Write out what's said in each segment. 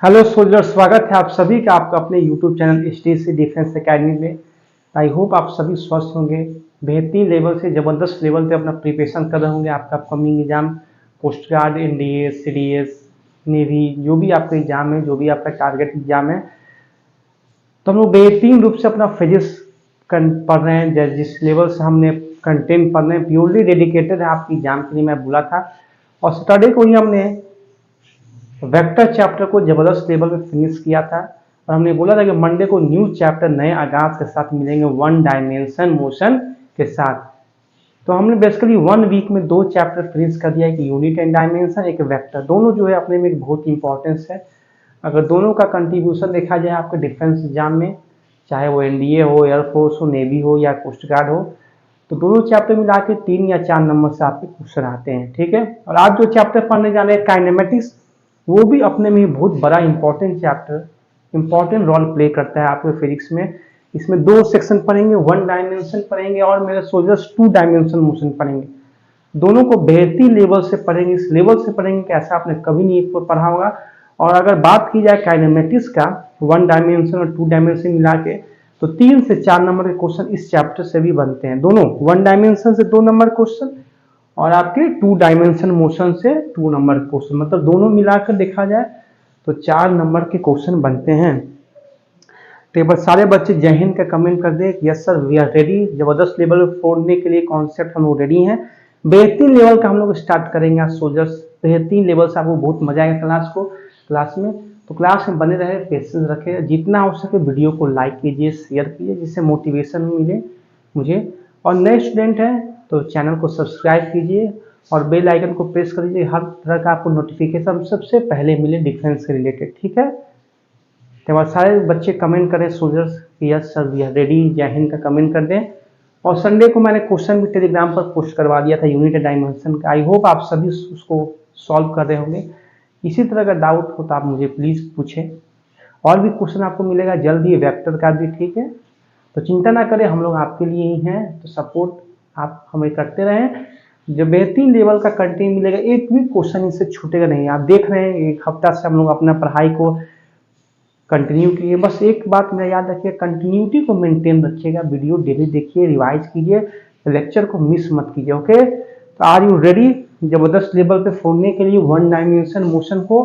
Hello soldier, स्वागत है आप सभी का आपका अपने YouTube channel HTC defence academy में। आई होप आप सभी स्वस्थ होंगे, बेहतरीन लेवल से ज़बरदस्त लेवल पे अपना प्रिपरेशन कर रहे होंगे। आपका upcoming exam, post guard, NDA, CDS, navy, जो भी आपका एग्जाम है, जो भी आपका टारगेट एग्जाम है, तो हम लोग बेहतरीन रूप से अपना फिजिक्स पढ़ रहे हैं। जिस लेवल से हमने कंटेंट पढ़ रहे हैं प्योरली डेडिकेटेड है आपकी एग्जाम के लिए, मैं बोला था। और सैटरडे को ही हमने वेक्टर चैप्टर को जबरदस्त लेवल पे फिनिश किया था और हमने बोला था कि मंडे को न्यू चैप्टर नए आगाज के साथ मिलेंगे, वन डायमेंशन मोशन के साथ। तो हमने बेसिकली 1 वीक में 2 चैप्टर फिनिश कर दिया, एक यूनिट एंड डायमेंशन, एक वेक्टर। दोनों जो है अपने में एक बहुत इंपॉर्टेंस है। अगर दोनों का कंट्रीब्यूशन देखा जाए आपके डिफेंस एग्जाम में, चाहे वो एनडीए हो, एयरफोर्स हो, नेवी हो या कोस्ट गार्ड हो, तो दोनों चैप्टर मिला के 3 या 4 नंबर से आपके क्वेश्चन आते हैं। ठीक है। और आज जो चैप्टर पढ़ने जा रहे हैं काइनेमेटिक्स, वो भी अपने में बहुत बड़ा important chapter, important role play करता है आपके फिजिक्स में। इसमें 2 सेक्शन पढ़ेंगे, 1 डायमेंशन पढ़ेंगे और मेरे सोल्जर्स 2 डायमेंशन मोशन पढ़ेंगे। दोनों को बेहतरीन लेवल से पढ़ेंगे, इस लेवल से पढ़ेंगे कि ऐसा आपने कभी नहीं पढ़ा होगा। और अगर बात की जाए काइनेमेटिक्स का, 1 डायमेंशन और 2 डायमेंशन मिला के, तो 3 से 4 नंबर के क्वेश्चन इस चैप्टर से भी बनते हैं। दोनों 1 डायमेंशन से 2 नंबर क्वेश्चन और आपके 2 डायमेंशन मोशन से 2 नंबर क्वेश्चन, मतलब दोनों मिलाकर देखा जाए तो 4 नंबर के क्वेश्चन बनते हैं। तो बस सारे बच्चे जय हिंद का कमेंट कर दे, yes sir we are ready. जबरदस्त लेवल फोड़ने के लिए कॉन्सेप्ट हम लोग रेडी हैं। बेहतरीन लेवल का हम लोग स्टार्ट करेंगे आज सोल्जर्स। बेहतरीन लेवल से आपको बहुत मजा आएगा क्लास में। तो क्लास में बने रहे, पेशेंस रखे, जितना हो सके वीडियो को लाइक कीजिए, शेयर कीजिए, जिससे मोटिवेशन मिले मुझे। और नए स्टूडेंट हैं तो चैनल को सब्सक्राइब कीजिए और बेल आइकन को प्रेस कर दीजिए, हर तरह का आपको नोटिफिकेशन सबसे पहले मिले डिफेंस से रिलेटेड। ठीक है। तो सारे बच्चे कमेंट करें soldiers, yes sir we are ready, जय हिंद का कमेंट कर दें। और संडे को मैंने क्वेश्चन भी टेलीग्राम पर पोस्ट करवा दिया था यूनिट डायमेंशन का। आई होप आप सभी उसको सॉल्व कर रहे होंगे। इसी तरह का डाउट हो तो आप मुझे प्लीज़ पूछें। और भी क्वेश्चन आपको मिलेगा जल्द ही, वेक्टर का भी। ठीक है। तो चिंता ना करें, हम लोग आपके लिए ही हैं, तो सपोर्ट आप हमें करते रहें। जो बेहतरीन लेवल का कंटेंट मिलेगा, एक भी क्वेश्चन इससे छूटेगा नहीं। आप देख रहे हैं 1 हफ्ता से हम लोग अपना पढ़ाई को कंटिन्यू कीजिए। बस एक बात मेरा याद रखिए, कंटिन्यूटी को मेंटेन रखिएगा। वीडियो डेली देखिए, रिवाइज कीजिए, लेक्चर को मिस मत कीजिए। ओके। तो आर यू रेडी जबरदस्त लेवल पे फोड़ने के लिए 1 डायमेंशन मोशन को?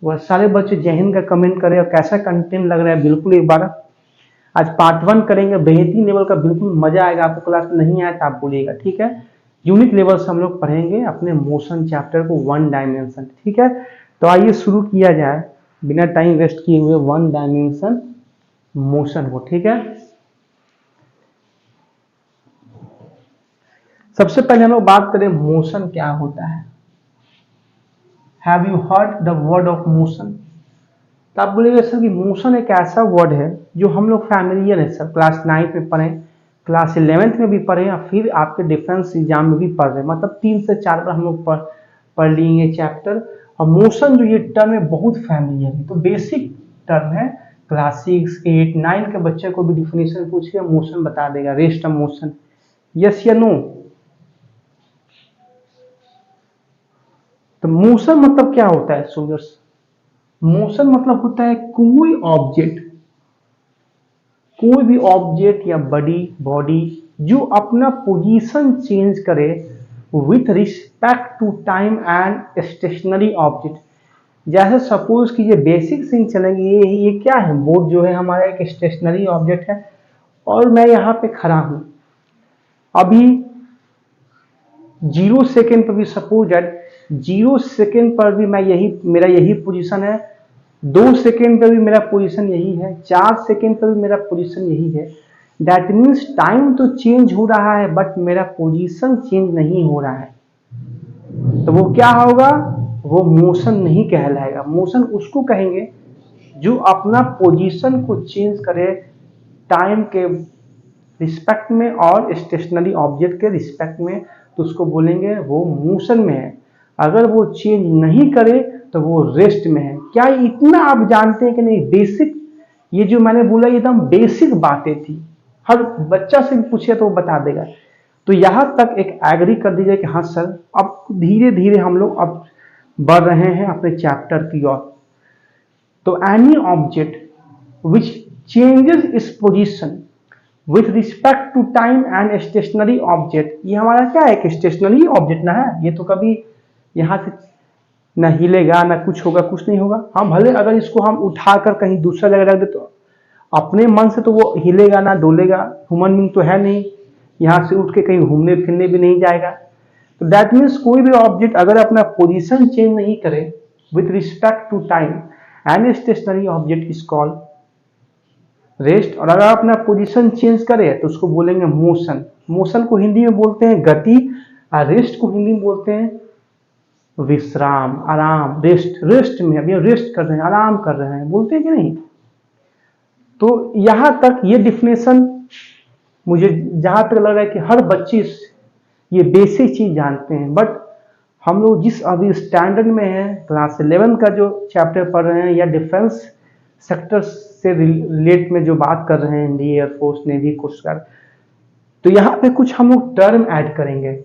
वह सारे बच्चे जय हिंद का कमेंट करें और कैसा कंटेंट लग रहा है बिल्कुल एक बार। आज पार्ट 1 करेंगे, बेहतरीन लेवल का, बिल्कुल मजा आएगा आपको। क्लास में नहीं आया तो आप बोलिएगा। ठीक है। यूनिट लेवल से हम लोग पढ़ेंगे अपने मोशन चैप्टर को, 1 डायमेंशन। ठीक है। तो आइए शुरू किया जाए बिना टाइम वेस्ट किए हुए 1 डायमेंशन मोशन को। ठीक है। सबसे पहले हम लोग बात करें मोशन क्या होता है। Have you heard the word of motion? तो आप बोलिएगा सर कि मोशन एक ऐसा वर्ड है जो हम लोग फैमिलियर है सर, क्लास 9 में पढ़े, क्लास 11th में भी पढ़े या फिर आपके डिफेंस एग्जाम में भी पढ़ रहे हैं। मतलब 3 से 4 बार हम लोग पढ़ लिए ये चैप्टर। और मोशन जो ये टर्म है बहुत फैमिलियर है, तो बेसिक टर्म है। क्लास 6, 8, 9 के बच्चे को भी डिफिनेशन पूछिए, मोशन बता देगा, रेस्ट ऑफ मोशन। यस या नो? तो मोशन मतलब क्या होता है सोल्जर्स? मोशन मतलब होता है कोई ऑब्जेक्ट, कोई भी ऑब्जेक्ट या बॉडी जो अपना पोजीशन चेंज करे with respect to time and stationary object. जैसे सपोज कीजिए बेसिक सिंग चलेंगे, ये क्या है, बोर्ड जो है हमारा एक स्टेशनरी ऑब्जेक्ट है और मैं यहाँ पे खड़ा हूं अभी 0 सेकेंड पर भी, सपोज दैट 0 सेकेंड पर भी मैं मेरा यही पोजीशन है, 2 सेकेंड पर भी मेरा पोजीशन यही है, 4 सेकेंड पर भी मेरा पोजीशन यही है। दैट मीन्स टाइम तो चेंज हो रहा है बट मेरा पोजीशन चेंज नहीं हो रहा है। तो वो क्या होगा? वो मोशन नहीं कहलाएगा। मोशन उसको कहेंगे जो अपना पोजीशन को चेंज करे टाइम के रिस्पेक्ट में और स्टेशनरी ऑब्जेक्ट के रिस्पेक्ट में, तो उसको बोलेंगे वो मोशन में है। अगर वो चेंज नहीं करे तो वो रेस्ट में है। क्या इतना आप जानते हैं कि नहीं? बेसिक, ये जो मैंने बोला एकदम बेसिक बातें थी, हर बच्चा से भी पूछे तो वो बता देगा। तो यहां तक एक एग्री कर दीजिए कि हाँ सर, अब धीरे धीरे हम लोग अब बढ़ रहे हैं अपने चैप्टर की ओर। तो any object which changes its position with respect to time and stationary object, ये हमारा क्या है, एक स्टेशनरी ऑब्जेक्ट ना है, ये तो कभी यहाँ से ना हिलेगा ना कुछ होगा, कुछ नहीं होगा। हम भले अगर इसको हम उठाकर कहीं दूसरा जगह रख दे तो अपने मन से तो वो हिलेगा ना डोलेगा, ह्यूमन बीइंग तो है नहीं, यहाँ से उठ के कहीं घूमने फिरने भी नहीं जाएगा। तो दैट मीन्स कोई भी ऑब्जेक्ट अगर अपना पोजीशन चेंज नहीं करे with respect to time and stationary object is called rest, और अगर अपना पोजीशन चेंज करे तो उसको बोलेंगे मोशन। मोशन को हिंदी में बोलते हैं गति, और रेस्ट को हिंदी में बोलते हैं विश्राम, आराम, रेस्ट। रेस्ट में अभी रेस्ट कर रहे हैं, आराम कर रहे हैं, बोलते हैं कि नहीं। तो यहां तक ये डिफिनेशन मुझे जहां तक लग रहा है कि हर बच्चे ये बेसिक चीज जानते हैं, बट हम लोग जिस अभी स्टैंडर्ड में हैं, क्लास 11 का जो चैप्टर पढ़ रहे हैं या डिफेंस सेक्टर से रिलेट में जो बात कर रहे हैं, India air force, navy, coast guard, तो यहाँ पे कुछ हम लोग टर्म ऐड करेंगे,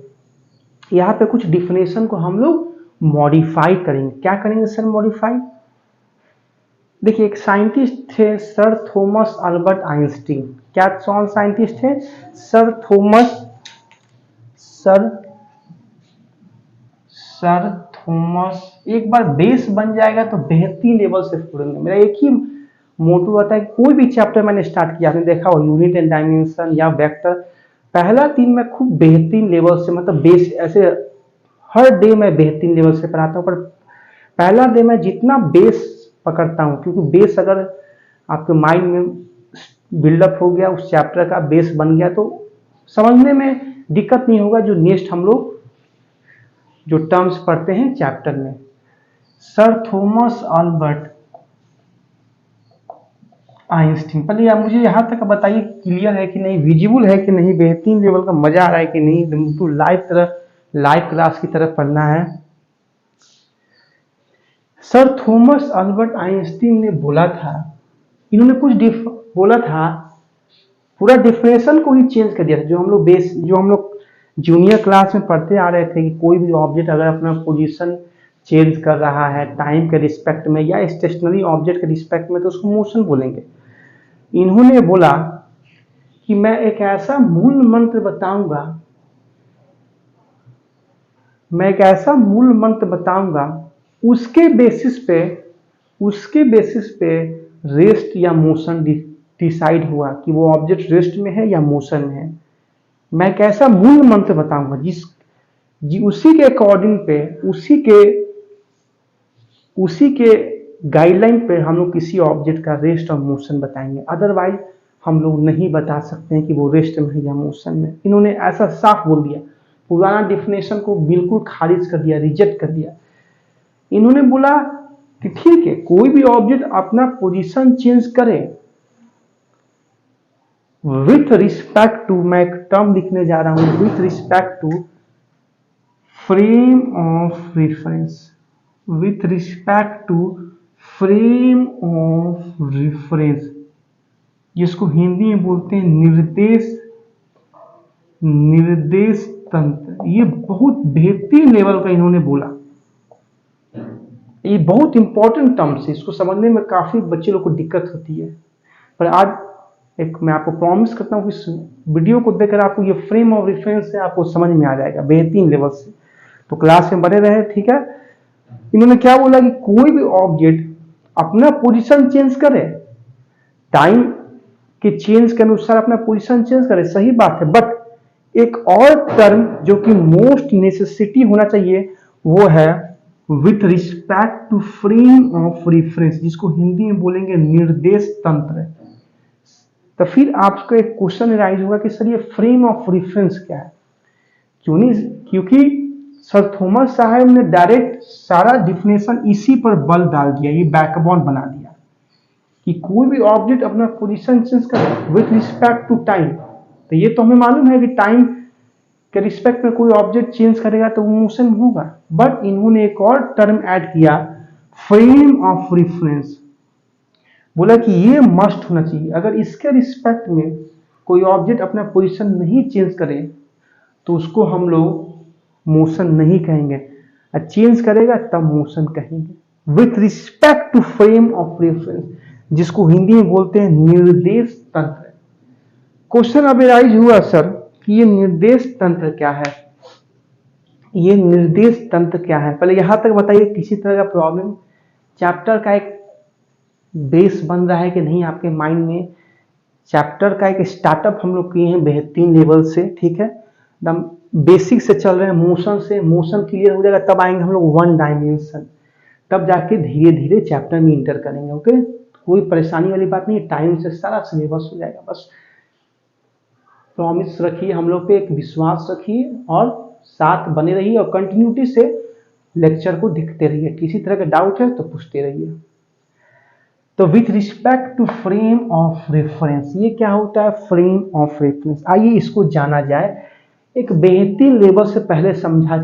यहाँ पे कुछ डिफिनेशन को हम लोग मॉडिफाई करेंगे। क्या करेंगे सर मॉडिफाई? देखिए एक साइंटिस्ट थे सर थॉमस अल्बर्ट आइंस्टीन। क्या कौन साइंटिस्ट थे? Sir Thomas. एक बार बेस बन जाएगा तो बेहतरीन लेवल से पढ़ेंगे। मेरा एक ही मोटो होता है, कोई भी चैप्टर मैंने स्टार्ट किया, आपने देखा हो यूनिट एंड डायमेंशन या वेक्टर, पहला 3 मैं खूब बेहतरीन लेवल से, मतलब बेस ऐसे हर डे मैं बेहतरीन लेवल से पढ़ाता हूँ, पर पहला डे मैं जितना बेस पकड़ता हूँ, क्योंकि बेस अगर आपके माइंड में बिल्डअप हो गया, उस चैप्टर का बेस बन गया, तो समझने में दिक्कत नहीं होगा जो नेक्स्ट हम लोग जो टर्म्स पढ़ते हैं चैप्टर में। Sir Thomas Albert Einstein. पहले आप मुझे यहाँ तक बताइए क्लियर है कि नहीं, विजिबल है कि नहीं, बेहतरीन लेवल का मजा आ रहा है कि नहीं, तो लाइव क्लास की तरफ पढ़ना है। सर थॉमस अल्बर्ट आइंस्टीन ने बोला था, इन्होंने कुछ बोला था, पूरा डिफिनेशन को ही चेंज कर दिया था। जो हम लोग जूनियर क्लास में पढ़ते आ रहे थे कि कोई भी ऑब्जेक्ट अगर अपना पोजीशन चेंज कर रहा है टाइम के रिस्पेक्ट में या स्टेशनरी ऑब्जेक्ट के रिस्पेक्ट में, तो उसको मोशन बोलेंगे। इन्होंने बोला कि मैं एक ऐसा मूल मंत्र बताऊंगा, उसके बेसिस पे रेस्ट या मोशन डिसाइड हुआ कि वो ऑब्जेक्ट रेस्ट में है या मोशन में है। मैं एक ऐसा मूल मंत्र बताऊंगा उसी के अकॉर्डिंग पे, उसी के गाइडलाइन पे हम लोग किसी ऑब्जेक्ट का रेस्ट और मोशन बताएंगे, अदरवाइज हम लोग नहीं बता सकते हैं कि वो रेस्ट में है या मोशन में। इन्होंने ऐसा साफ बोल दिया, पुराना डिफिनेशन को बिल्कुल खारिज कर दिया, रिजेक्ट कर दिया। इन्होंने बोला कि ठीक है, कोई भी ऑब्जेक्ट अपना पोजीशन चेंज करे विथ रिस्पेक्ट टू, मैं एक टर्म लिखने जा रहा हूं, with respect to frame of reference, with respect to frame of reference, जिसको हिंदी में बोलते हैं निर्देश तंत्र। ये बहुत बेहतरीन लेवल का इन्होंने बोला। ये बहुत इंपॉर्टेंट टर्म्स है, इसको समझने में काफी बच्चे लोग को दिक्कत होती है, पर आज मैं आपको प्रॉमिस करता हूँ कि इस वीडियो को देखकर आपको ये फ्रेम ऑफ रेफरेंस से आपको समझ में आ जाएगा बेहतरीन लेवल से। तो क्लास में बने रहे, ठीक है। इन्होंने क्या बोला कि कोई भी ऑब्जेक्ट अपना पोजीशन चेंज करे, टाइम के चेंज के अनुसार अपना पोजीशन चेंज करे, सही बात है, बट एक और टर्म जो कि मोस्ट नेसेसिटी होना चाहिए वो है with respect to frame of reference, जिसको हिंदी में बोलेंगे निर्देश तंत्र। तो फिर आपका एक क्वेश्चन राइज होगा कि सर ये फ्रेम ऑफ रेफरेंस क्या है? क्योंकि सर थॉमस साहब ने डायरेक्ट सारा डिफिनेशन इसी पर बल डाल दिया, ये बैकबोन बना दिया कि कोई भी ऑब्जेक्ट अपना पोजीशन चेंज करे विथ रिस्पेक्ट टू टाइम। तो ये तो हमें मालूम है कि टाइम के रिस्पेक्ट में कोई ऑब्जेक्ट चेंज करेगा तो वो मोशन होगा, बट इन्होंने एक और टर्म ऐड किया, फ्रेम ऑफ रेफरेंस। बोला कि ये मस्ट होना चाहिए, अगर इसके रिस्पेक्ट में कोई ऑब्जेक्ट अपना पोजीशन नहीं चेंज करे तो उसको हम लोग मोशन नहीं कहेंगे, चेंज करेगा तब मोशन कहेंगे। With respect to frame of reference, जिसको हिंदी में बोलते हैं निर्देश तंत्र। क्वेश्चन अब राइज हुआ सर कि ये निर्देश तंत्र क्या है, ये निर्देश तंत्र क्या है। पहले यहां तक बताइए किसी तरह का प्रॉब्लम, चैप्टर का एक बेस बन रहा है कि नहीं आपके माइंड में। चैप्टर का एक स्टार्टअप हम लोग किए हैं बेहतरीन लेवल से, ठीक है, एकदम बेसिक से चल रहे हैं, मोशन से, मोशन क्लियर हो जाएगा तब आएंगे हम लोग वन डायमेंशन, तब जाके धीरे धीरे चैप्टर में इंटर करेंगे। ओके, कोई परेशानी वाली बात नहीं, टाइम से सारा सिलेबस हो जाएगा। बस प्रॉमिस रखिए, हम लोग पे एक विश्वास रखिए और साथ बने रहिए और कंटिन्यूटी से लेक्चर को देखते रहिए। किसी तरह का डाउट है तो पूछते रहिए। तो with respect to frame of reference, ये क्या होता है फ्रेम ऑफ रेफरेंस, आइए इसको जाना जाए। एक बेहतरीन लेवल से पहले समझा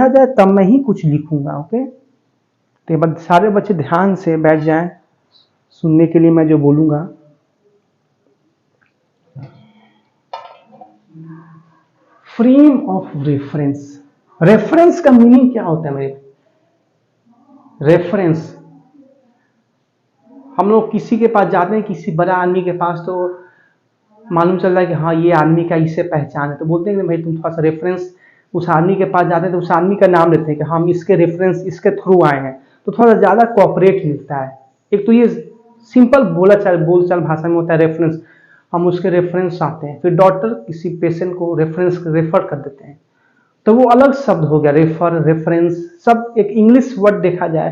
जाए तब मैं ही कुछ लिखूंगा। ओके, तो सारे बच्चे ध्यान से बैठ जाएं सुनने के लिए मैं जो बोलूंगा। फ्रेम ऑफ रेफरेंस, रेफरेंस का मीनिंग क्या होता है मेरे? रेफरेंस, हम लोग किसी के पास जाते हैं, किसी बड़ा आदमी के पास, तो मालूम चल रहा है कि हाँ ये आदमी का इससे पहचान है, तो बोलते हैं कि भाई तुम थोड़ा सा रेफरेंस, उस आदमी के पास जाते हैं तो उस आदमी का नाम लेते हैं कि हम इसके रेफरेंस, इसके थ्रू आए हैं, तो थोड़ा ज़्यादा कोऑपरेट मिलता है। एक तो ये सिंपल बोलचाल भाषा में होता है रेफरेंस, हम उसके रेफरेंस आते हैं। फिर डॉक्टर किसी पेशेंट को रेफर कर देते हैं, तो वो अलग शब्द हो गया, रेफर, रेफरेंस, सब एक इंग्लिश वर्ड देखा जाए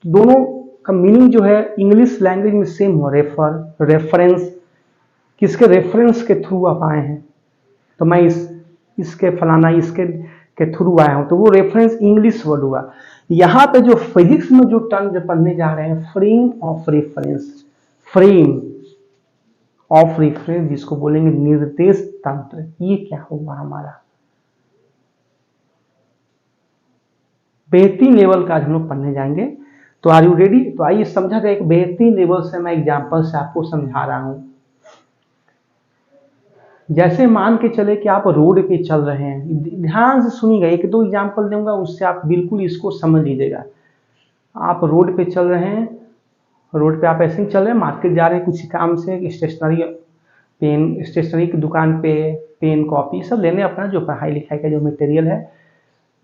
तो दोनों का मीनिंग जो है इंग्लिश लैंग्वेज में सेम हो, रेफर, रेफरेंस, किसके रेफरेंस के थ्रू आप आए हैं, तो मैं इसके फलाना इसके के थ्रू आया हूं, तो वो रेफरेंस इंग्लिश वर्ड हुआ। यहां पे जो फिजिक्स में जो टर्म जो पढ़ने जा रहे हैं, frame of reference, frame of reference जिसको बोलेंगे निर्देश तंत्र, ये क्या होगा हमारा बेहतरीन लेवल का आज हम लोग पढ़ने जाएंगे। तो आर यू रेडी? तो आइए समझा जाए, एक बेहतरीन लेवल से मैं एग्जाम्पल से आपको समझा रहा हूं। जैसे मान के चले कि आप रोड पे चल रहे हैं, ध्यान से सुनिएगा, एक दो एग्जाम्पल दूंगा उससे आप बिल्कुल इसको समझ लीजिएगा। आप रोड पे चल रहे हैं, रोड पे आप ऐसे ही चल रहे हैं, मार्केट जा रहे हैं कुछ काम से, स्टेशनरी की दुकान पे पेन कॉपी सब लेने, अपना जो पढ़ाई लिखाई का जो मटेरियल है।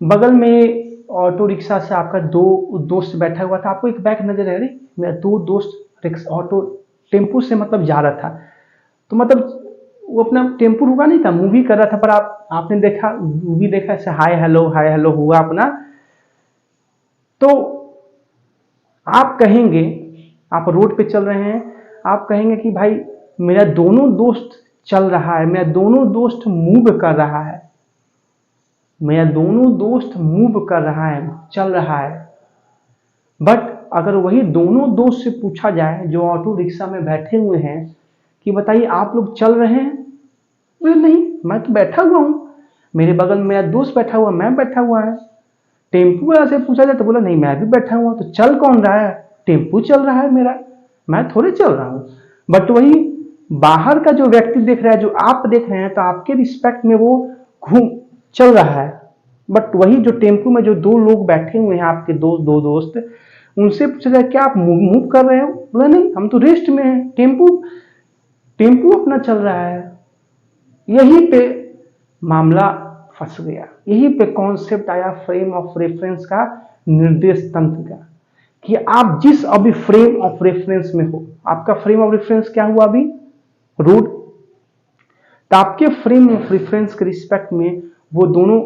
बगल में ऑटो रिक्शा से आपका दो दोस्त बैठा हुआ था, आपको एक बैग नजर आ रही, मेरा दो दोस्त ऑटो टेम्पू से मतलब जा रहा था, तो मतलब वो अपना टेम्पू रुका नहीं था, मूवी कर रहा था, पर आपने देखा मूवी देखा ऐसे हाय हेलो हुआ अपना, तो आप कहेंगे, आप रोड पे चल रहे हैं, आप कहेंगे कि भाई मेरा दोनों दोस्त चल रहा है, मेरा दोनों दोस्त मूव कर रहा है, मेरा दोनों दोस्त मूव कर रहा है, चल रहा है। बट अगर वही दोनों दोस्त से पूछा जाए जो ऑटो रिक्शा में बैठे हुए हैं कि बताइए आप लोग चल रहे हैं? बोले नहीं, मैं तो बैठा हुआ हूं, मेरे बगल में मेरा दोस्त बैठा हुआ, मैं बैठा हुआ है। टेम्पू वाला से पूछा जाए तो बोला नहीं मैं भी बैठा हुआ, तो चल कौन रहा है? टेम्पू चल रहा है मेरा, मैं थोड़े चल रहा हूं। बट वही बाहर का जो व्यक्ति देख रहा है, जो आप देख रहे हैं, तो आपके रिस्पेक्ट में वो घूम चल रहा है। बट वही जो टेम्पू में जो दो लोग बैठे हुए हैं, आपके दो दोस्त, उनसे पूछा जाए क्या आप मूव कर रहे हो? बोला नहीं, हम तो रेस्ट में हैं, टेम्पू अपना चल रहा है। यहीं पे मामला फंस गया, यहीं पे कॉन्सेप्ट आया फ्रेम ऑफ रेफरेंस का, निर्देश तंत्र का, कि आप जिस अभी फ्रेम ऑफ रेफरेंस में हो, आपका फ्रेम ऑफ रेफरेंस क्या हुआ अभी? रोड। तो आपके फ्रेम ऑफ रेफरेंस के रिस्पेक्ट में वो दोनों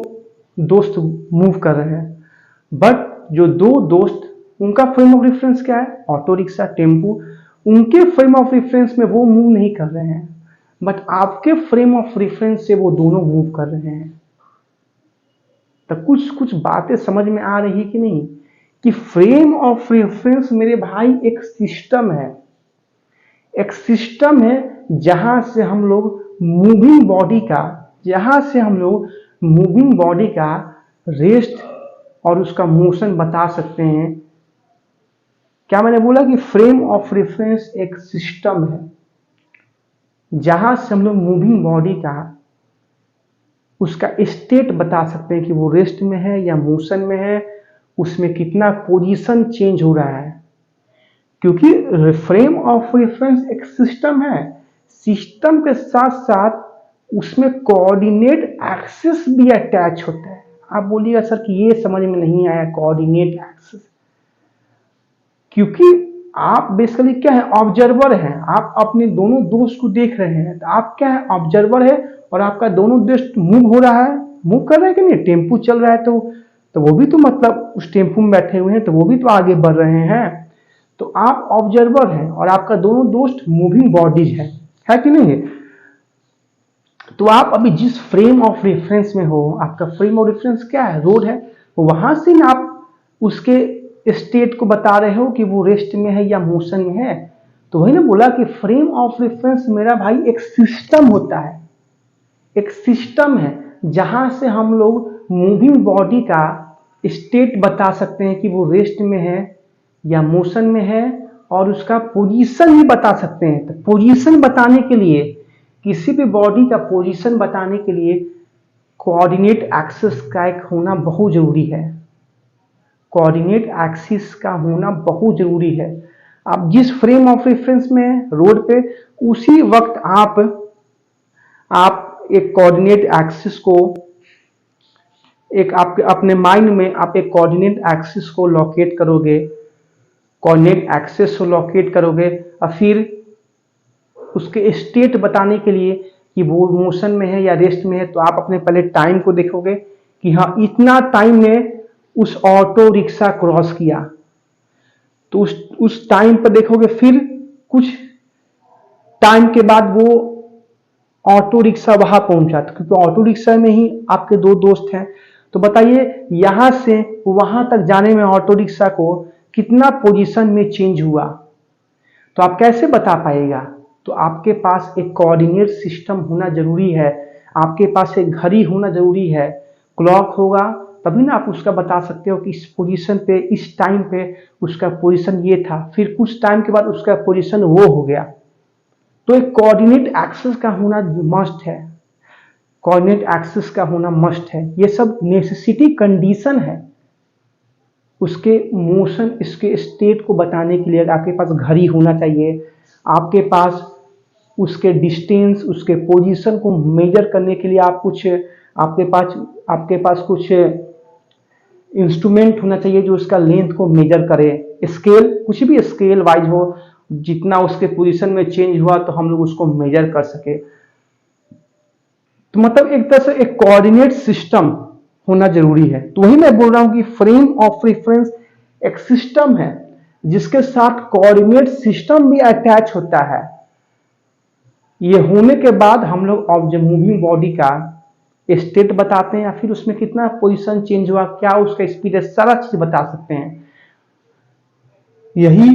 दोस्त मूव कर रहे हैं, बट जो दो दोस्त, उनका फ्रेम ऑफ रेफरेंस क्या है? ऑटो रिक्शा, टेम्पू, उनके फ्रेम ऑफ रेफरेंस में वो मूव नहीं कर रहे हैं, बट आपके फ्रेम ऑफ रेफरेंस से वो दोनों मूव कर रहे हैं। तो कुछ बातें समझ में आ रही है कि नहीं, कि फ्रेम ऑफ रेफरेंस मेरे भाई एक सिस्टम है, एक सिस्टम है जहां से हम लोग मूविंग बॉडी का रेस्ट और उसका मोशन बता सकते हैं। क्या मैंने बोला कि फ्रेम ऑफ रेफरेंस एक सिस्टम है जहां से हम लोग मूविंग बॉडी का उसका स्टेट बता सकते हैं कि वो रेस्ट में है या मोशन में है, उसमें कितना पोजीशन चेंज हो रहा है, क्योंकि फ्रेम ऑफ रेफरेंस एक सिस्टम है, सिस्टम के साथ साथ उसमें कोऑर्डिनेट एक्सिस भी अटैच होता है। आप बोलिएगा सर कि ये समझ में नहीं आया कोऑर्डिनेट एक्सिस, क्योंकि आप बेसिकली क्या है, ऑब्जर्वर हैं। आप अपने दोनों दोस्त को देख रहे हैं, तो आप क्या है, ऑब्जर्वर है, और आपका दोनों दोस्त मूव हो रहा है, मूव कर रहा है कि नहीं, टेम्पो चल रहा है तो वो भी तो मतलब उस टेम्पो में बैठे हुए हैं, तो वो भी तो आगे बढ़ रहे हैं। तो आप ऑब्जर्वर हैं और आपका दोनों दोस्त मूविंग बॉडीज है कि नहीं है। तो आप अभी जिस फ्रेम ऑफ रेफरेंस में हो, आपका फ्रेम ऑफ रेफरेंस क्या है, रोड है, वहां से ना आप उसके स्टेट को बता रहे हो कि वो रेस्ट में है या मोशन में है। तो वही ना बोला कि फ्रेम ऑफ रेफरेंस मेरा भाई एक सिस्टम होता है, एक सिस्टम है जहां से हम लोग मूविंग बॉडी का स्टेट बता सकते हैं कि वो रेस्ट में है या मोशन में है, और उसका पोजीशन भी बता सकते हैं। तो पोजीशन बताने के लिए, किसी भी बॉडी का पोजीशन बताने के लिए कोऑर्डिनेट एक्सिस का एक होना बहुत जरूरी है, कोऑर्डिनेट एक्सिस का होना बहुत जरूरी है। आप जिस फ्रेम ऑफ रेफरेंस में रोड पे, उसी वक्त आप एक कोऑर्डिनेट एक्सिस को, एक आपके अपने माइंड में आप एक कोऑर्डिनेट एक्सिस को लोकेट करोगे, कोऑर्डिनेट एक्सिस को लोकेट करोगे, और फिर उसके स्टेट बताने के लिए कि वो मोशन में है या रेस्ट में है, तो आप अपने पहले टाइम को देखोगे कि हाँ इतना टाइम में उस ऑटो रिक्शा क्रॉस किया, तो उस टाइम पर देखोगे। फिर कुछ टाइम के बाद वो ऑटो रिक्शा वहां पहुंचा, तो क्योंकि ऑटो रिक्शा में ही आपके दो दोस्त हैं, तो बताइए यहां से वहां तक जाने में ऑटो रिक्शा को कितना पोजीशन में चेंज हुआ, तो आप कैसे बता पाएगा। तो आपके पास एक कोऑर्डिनेट सिस्टम होना जरूरी है, आपके पास एक घड़ी होना जरूरी है, क्लॉक होगा तभी ना आप उसका बता सकते हो कि इस पोजीशन पे, इस टाइम पे उसका पोजीशन ये था, फिर कुछ टाइम के बाद उसका पोजीशन वो हो गया। तो एक कोऑर्डिनेट एक्सिस का होना मस्ट है, कोऑर्डिनेट एक्सिस का होना मस्ट है। ये सब नेसेसिटी कंडीशन है उसके मोशन, इसके स्टेट को बताने के लिए। आपके पास घड़ी होना चाहिए, आपके पास उसके डिस्टेंस, उसके पोजीशन को मेजर करने के लिए आप कुछ, आपके पास कुछ इंस्ट्रूमेंट होना चाहिए जो उसका लेंथ को मेजर करे, स्केल, कुछ भी स्केल वाइज हो, जितना उसके पोजीशन में चेंज हुआ तो हम लोग उसको मेजर कर सके। तो मतलब एक तरह से एक कोऑर्डिनेट सिस्टम होना जरूरी है। तो वही मैं बोल रहा हूं कि फ्रेम ऑफ रेफरेंस एक सिस्टम है जिसके साथ कोऑर्डिनेट सिस्टम भी अटैच होता है। ये होने के बाद हम लोग ऑब्जेक्ट मूविंग बॉडी का स्टेट बताते हैं, या फिर उसमें कितना पोजीशन चेंज हुआ, क्या उसका स्पीड है, सारा चीज बता सकते हैं। यही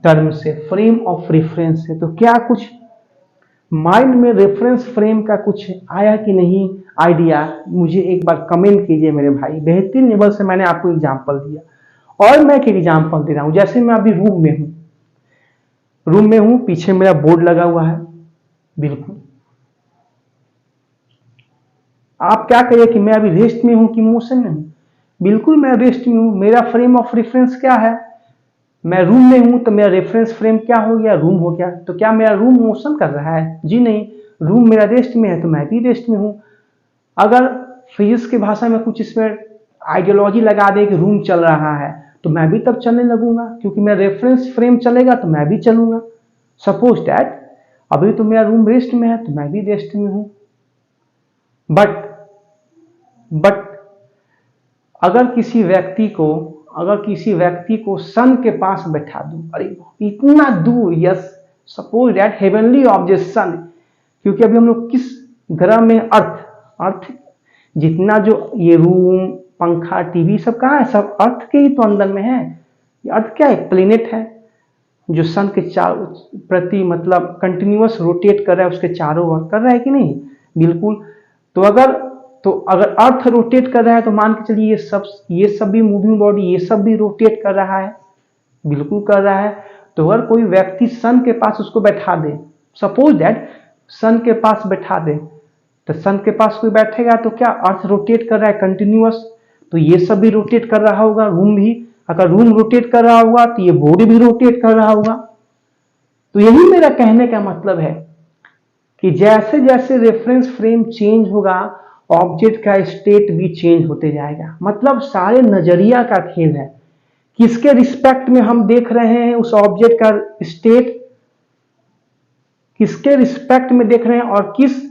टर्म से फ्रेम ऑफ रेफरेंस है। तो क्या कुछ माइंड में रेफरेंस फ्रेम का कुछ आया कि नहीं आइडिया, मुझे एक बार कमेंट कीजिए मेरे भाई। बेहतरीन लेवल से मैंने आपको एग्जांपल दिया, और मैं एक एग्जांपल दे रहा हूं। जैसे मैं अभी रूम में हूं, पीछे मेरा बोर्ड लगा हुआ है, बिल्कुल आप क्या कहिए कि मैं अभी रेस्ट में हूं कि मोशन में हूं। बिल्कुल मैं रेस्ट में हूं। मेरा फ्रेम ऑफ रेफरेंस क्या है, मैं रूम में हूं, तो मेरा रेफरेंस फ्रेम क्या हो गया, रूम हो गया। तो क्या मेरा रूम मोशन कर रहा है, जी नहीं, रूम मेरा रेस्ट में है तो मैं भी रेस्ट में हूं। अगर फिजिक्स की भाषा में कुछ इसमें आइडियोलॉजी लगा दे कि रूम चल रहा है, तो मैं भी तब चलने लगूंगा, क्योंकि मेरा रेफरेंस फ्रेम चलेगा तो मैं भी चलूंगा। सपोज दैट अभी तो मेरा रूम रेस्ट में है तो मैं भी रेस्ट में हूं। बट अगर किसी व्यक्ति को सन के पास बैठा दूं, अरे इतना दूर, yes, suppose that heavenly object sun, क्योंकि अभी हम लोग किस ग्रह में, अर्थ जितना जो ये रूम, पंखा, टीवी सब कहाँ है, सब अर्थ के ही तो अंदर में है। ये अर्थ क्या है, प्लेनेट है जो सन के प्रति मतलब कंटिन्यूअस रोटेट कर रहा है, उसके चारों ओर कर रहा है कि नहीं, बिल्कुल। तो अगर अर्थ रोटेट कर रहा है तो मान के चलिए ये सब भी मूविंग बॉडी, ये सब भी रोटेट कर रहा है, बिल्कुल कर रहा है। तो अगर कोई व्यक्ति सन के पास उसको बैठा दे, सपोज दैट सन के पास बैठा दे, तो सन के पास कोई बैठेगा तो क्या अर्थ रोटेट कर रहा है कंटिन्यूअस, तो ये सब भी रोटेट कर रहा होगा, रूम भी। अगर रूम रोटेट कर रहा होगा तो ये बॉडी भी रोटेट कर रहा होगा। तो यही मेरा कहने का मतलब है कि जैसे जैसे रेफरेंस फ्रेम चेंज होगा, ऑब्जेक्ट का स्टेट भी चेंज होते जाएगा। मतलब सारे नजरिया का खेल है, किसके रिस्पेक्ट में हम देख रहे हैं उस ऑब्जेक्ट का स्टेट, किसके रिस्पेक्ट में देख रहे हैं और किस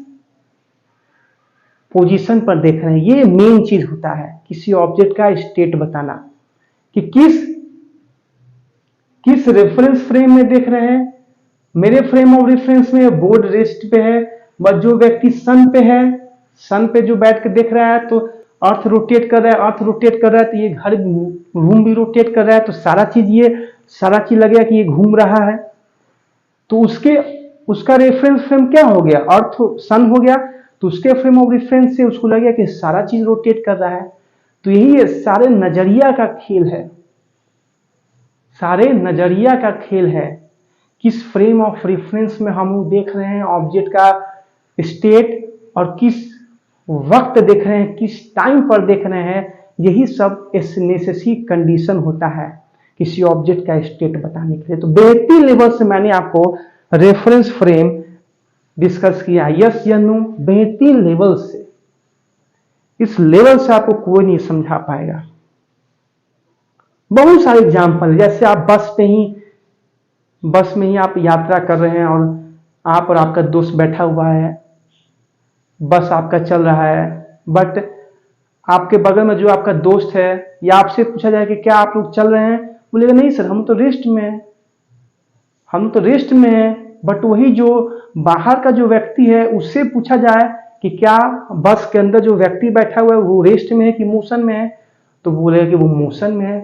पोजीशन पर देख रहे हैं। ये मेन चीज होता है किसी ऑब्जेक्ट का स्टेट बताना, कि किस रेफरेंस फ्रेम में देख रहे हैं। मेरे फ्रेम ऑफ रेफरेंस में बोर्ड रेस्ट पे है, बट जो व्यक्ति सन पे है, सन पे जो बैठ के देख रहा है तो अर्थ रोटेट कर रहा है, अर्थ रोटेट कर रहा है तो ये घर रूम भी रोटेट कर रहा है, तो सारा चीज लगेगा कि ये घूम रहा है। तो उसका रेफरेंस फ्रेम क्या हो गया, अर्थ सन हो गया, तो उसके फ्रेम ऑफ रेफरेंस से उसको लगेगा कि सारा चीज रोटेट कर रहा है। तो यही है, सारे नजरिया का खेल है, सारे नजरिया का खेल है। किस फ्रेम ऑफ रेफरेंस में हम देख रहे हैं ऑब्जेक्ट का स्टेट और किस वक्त देख रहे हैं, किस टाइम पर देख रहे हैं, यही सब नेसेसरी कंडीशन होता है किसी ऑब्जेक्ट का स्टेट बताने के लिए। तो बेहतरीन लेवल से मैंने आपको रेफरेंस फ्रेम डिस्कस किया, यस या नो, बेहतरीन लेवल से। इस लेवल से आपको कोई नहीं समझा पाएगा। बहुत सारे एग्जाम्पल, जैसे आप बस में ही आप यात्रा कर रहे हैं और आप और आपका दोस्त बैठा हुआ है, बस आपका चल रहा है, बट आपके बगल में जो आपका दोस्त है, या आपसे पूछा जाए कि क्या आप लोग चल रहे हैं, बोलेगा नहीं सर हम तो रेस्ट में हैं, हम तो रेस्ट में हैं। बट वही जो बाहर का जो व्यक्ति है उससे पूछा जाए कि क्या बस के अंदर जो व्यक्ति बैठा हुआ है वो रेस्ट में है कि मोशन में है, तो बोलेगा कि वो मोशन में है,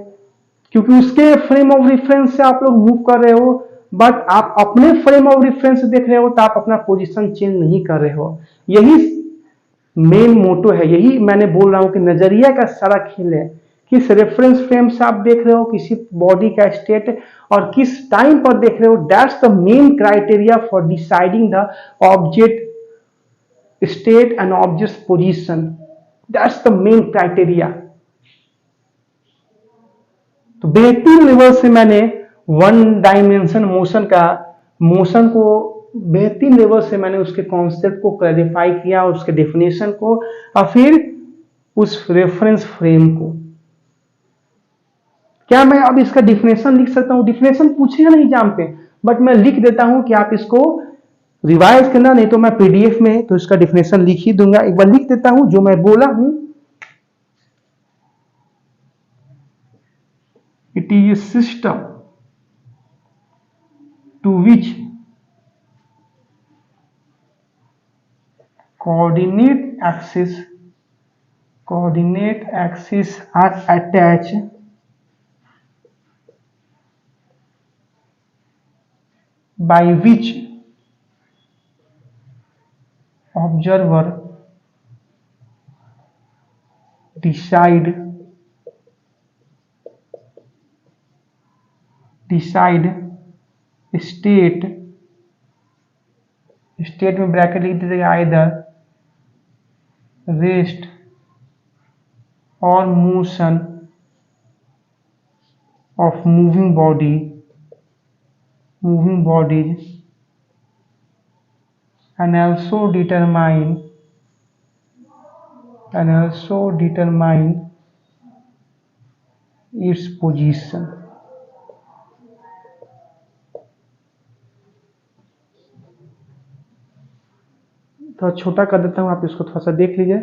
क्योंकि उसके फ्रेम ऑफ रेफरेंस से आप लोग मूव कर रहे हो। बट आप अपने फ्रेम ऑफ रेफरेंस से देख रहे हो तो आप अपना पोजीशन चेंज नहीं कर रहे हो। यही मेन मोटो है, यही मैंने बोल रहा हूं कि नजरिया का सारा खेल है। किस रेफरेंस फ्रेम से आप देख रहे हो किसी बॉडी का स्टेट और किस टाइम पर देख रहे हो, that's the main criteria for deciding the object state and object position, that's the main criteria. तो बेहतरीन लेवल से मैंने वन डायमेंशन मोशन को बेहतरीन लेवल से मैंने उसके कॉन्सेप्ट को क्लैरिफाई किया और उसके डेफिनेशन को, और फिर उस रेफरेंस फ्रेम को। क्या मैं अब इसका डिफिनेशन लिख सकता हूं? डिफिनेशन पूछेगा नहीं एग्जाम पे, बट मैं लिख देता हूं कि आप इसको रिवाइज करना, नहीं तो मैं पीडीएफ में तो इसका डिफिनेशन लिख ही दूंगा। एक बार लिख देता हूं जो मैं बोला हूं। It is a system to which coordinate axes are attached by which observer decide state में ब्रैकेट लिख दीजिएगा, आइदर रेस्ट और motion of moving bodies and also determine its position। थोड़ा छोटा कर देता हूं, आप इसको थोड़ा सा देख लीजिए।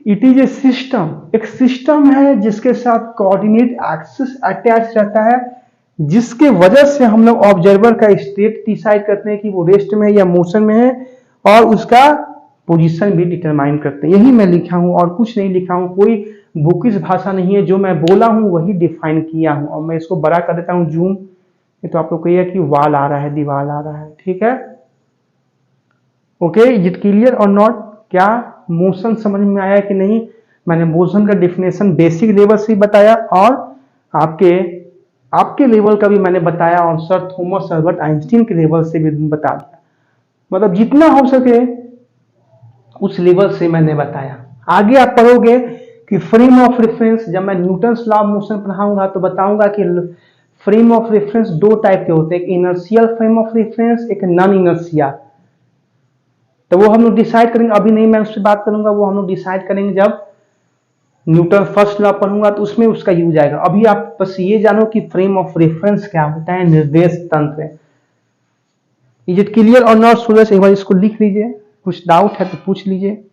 इट इज ए सिस्टम, एक सिस्टम है जिसके साथ कोऑर्डिनेट एक्सिस अटैच रहता है, जिसके वजह से हम लोग ऑब्जर्वर का स्टेट डिसाइड करते हैं कि वो रेस्ट में है या मोशन में है, और उसका पोजीशन भी डिटरमाइन करते हैं। यही मैं लिखा हूं और कुछ नहीं लिखा हूं, कोई बुकिश भाषा नहीं है, जो मैं बोला हूं वही डिफाइन किया हूं। और मैं इसको बड़ा कर देता हूं जूम, ये तो आप लोग कहिए कि वाल आ रहा है, दीवार आ रहा है, ठीक है। ओके, इज इट क्लियर और नॉट? क्या मोशन समझ में आया कि नहीं? मैंने मोशन का डिफिनेशन बेसिक लेवल से ही बताया और आपके आपके लेवल का भी मैंने बताया और सर थॉमस अल्बर्ट आइंस्टीन के लेवल से भी बता दिया। मतलब जितना हो सके उस लेवल से मैंने बताया। आगे आप पढ़ोगे कि फ्रेम ऑफ रेफरेंस, जब मैं न्यूटन्स लॉ ऑफ मोशन पढ़ाऊंगा तो बताऊंगा कि फ्रेम ऑफ रेफरेंस दो टाइप के होते हैं, एक इनर्शियल फ्रेम ऑफ रेफरेंस, एक नॉन इनर्शिया। तो वो हम लोग डिसाइड करेंगे, अभी नहीं मैं उससे बात करूंगा, वो हम लोग डिसाइड करेंगे जब न्यूटन फर्स्ट लॉ पढ़ूंगा तो उसमें उसका यूज आएगा। अभी आप बस ये जानो कि फ्रेम ऑफ रेफरेंस क्या होता है, निर्देश तंत्र। इज इट क्लियर और नॉट सूरज? एक बार इसको लिख लीजिए, कुछ डाउट है तो पूछ लीजिए।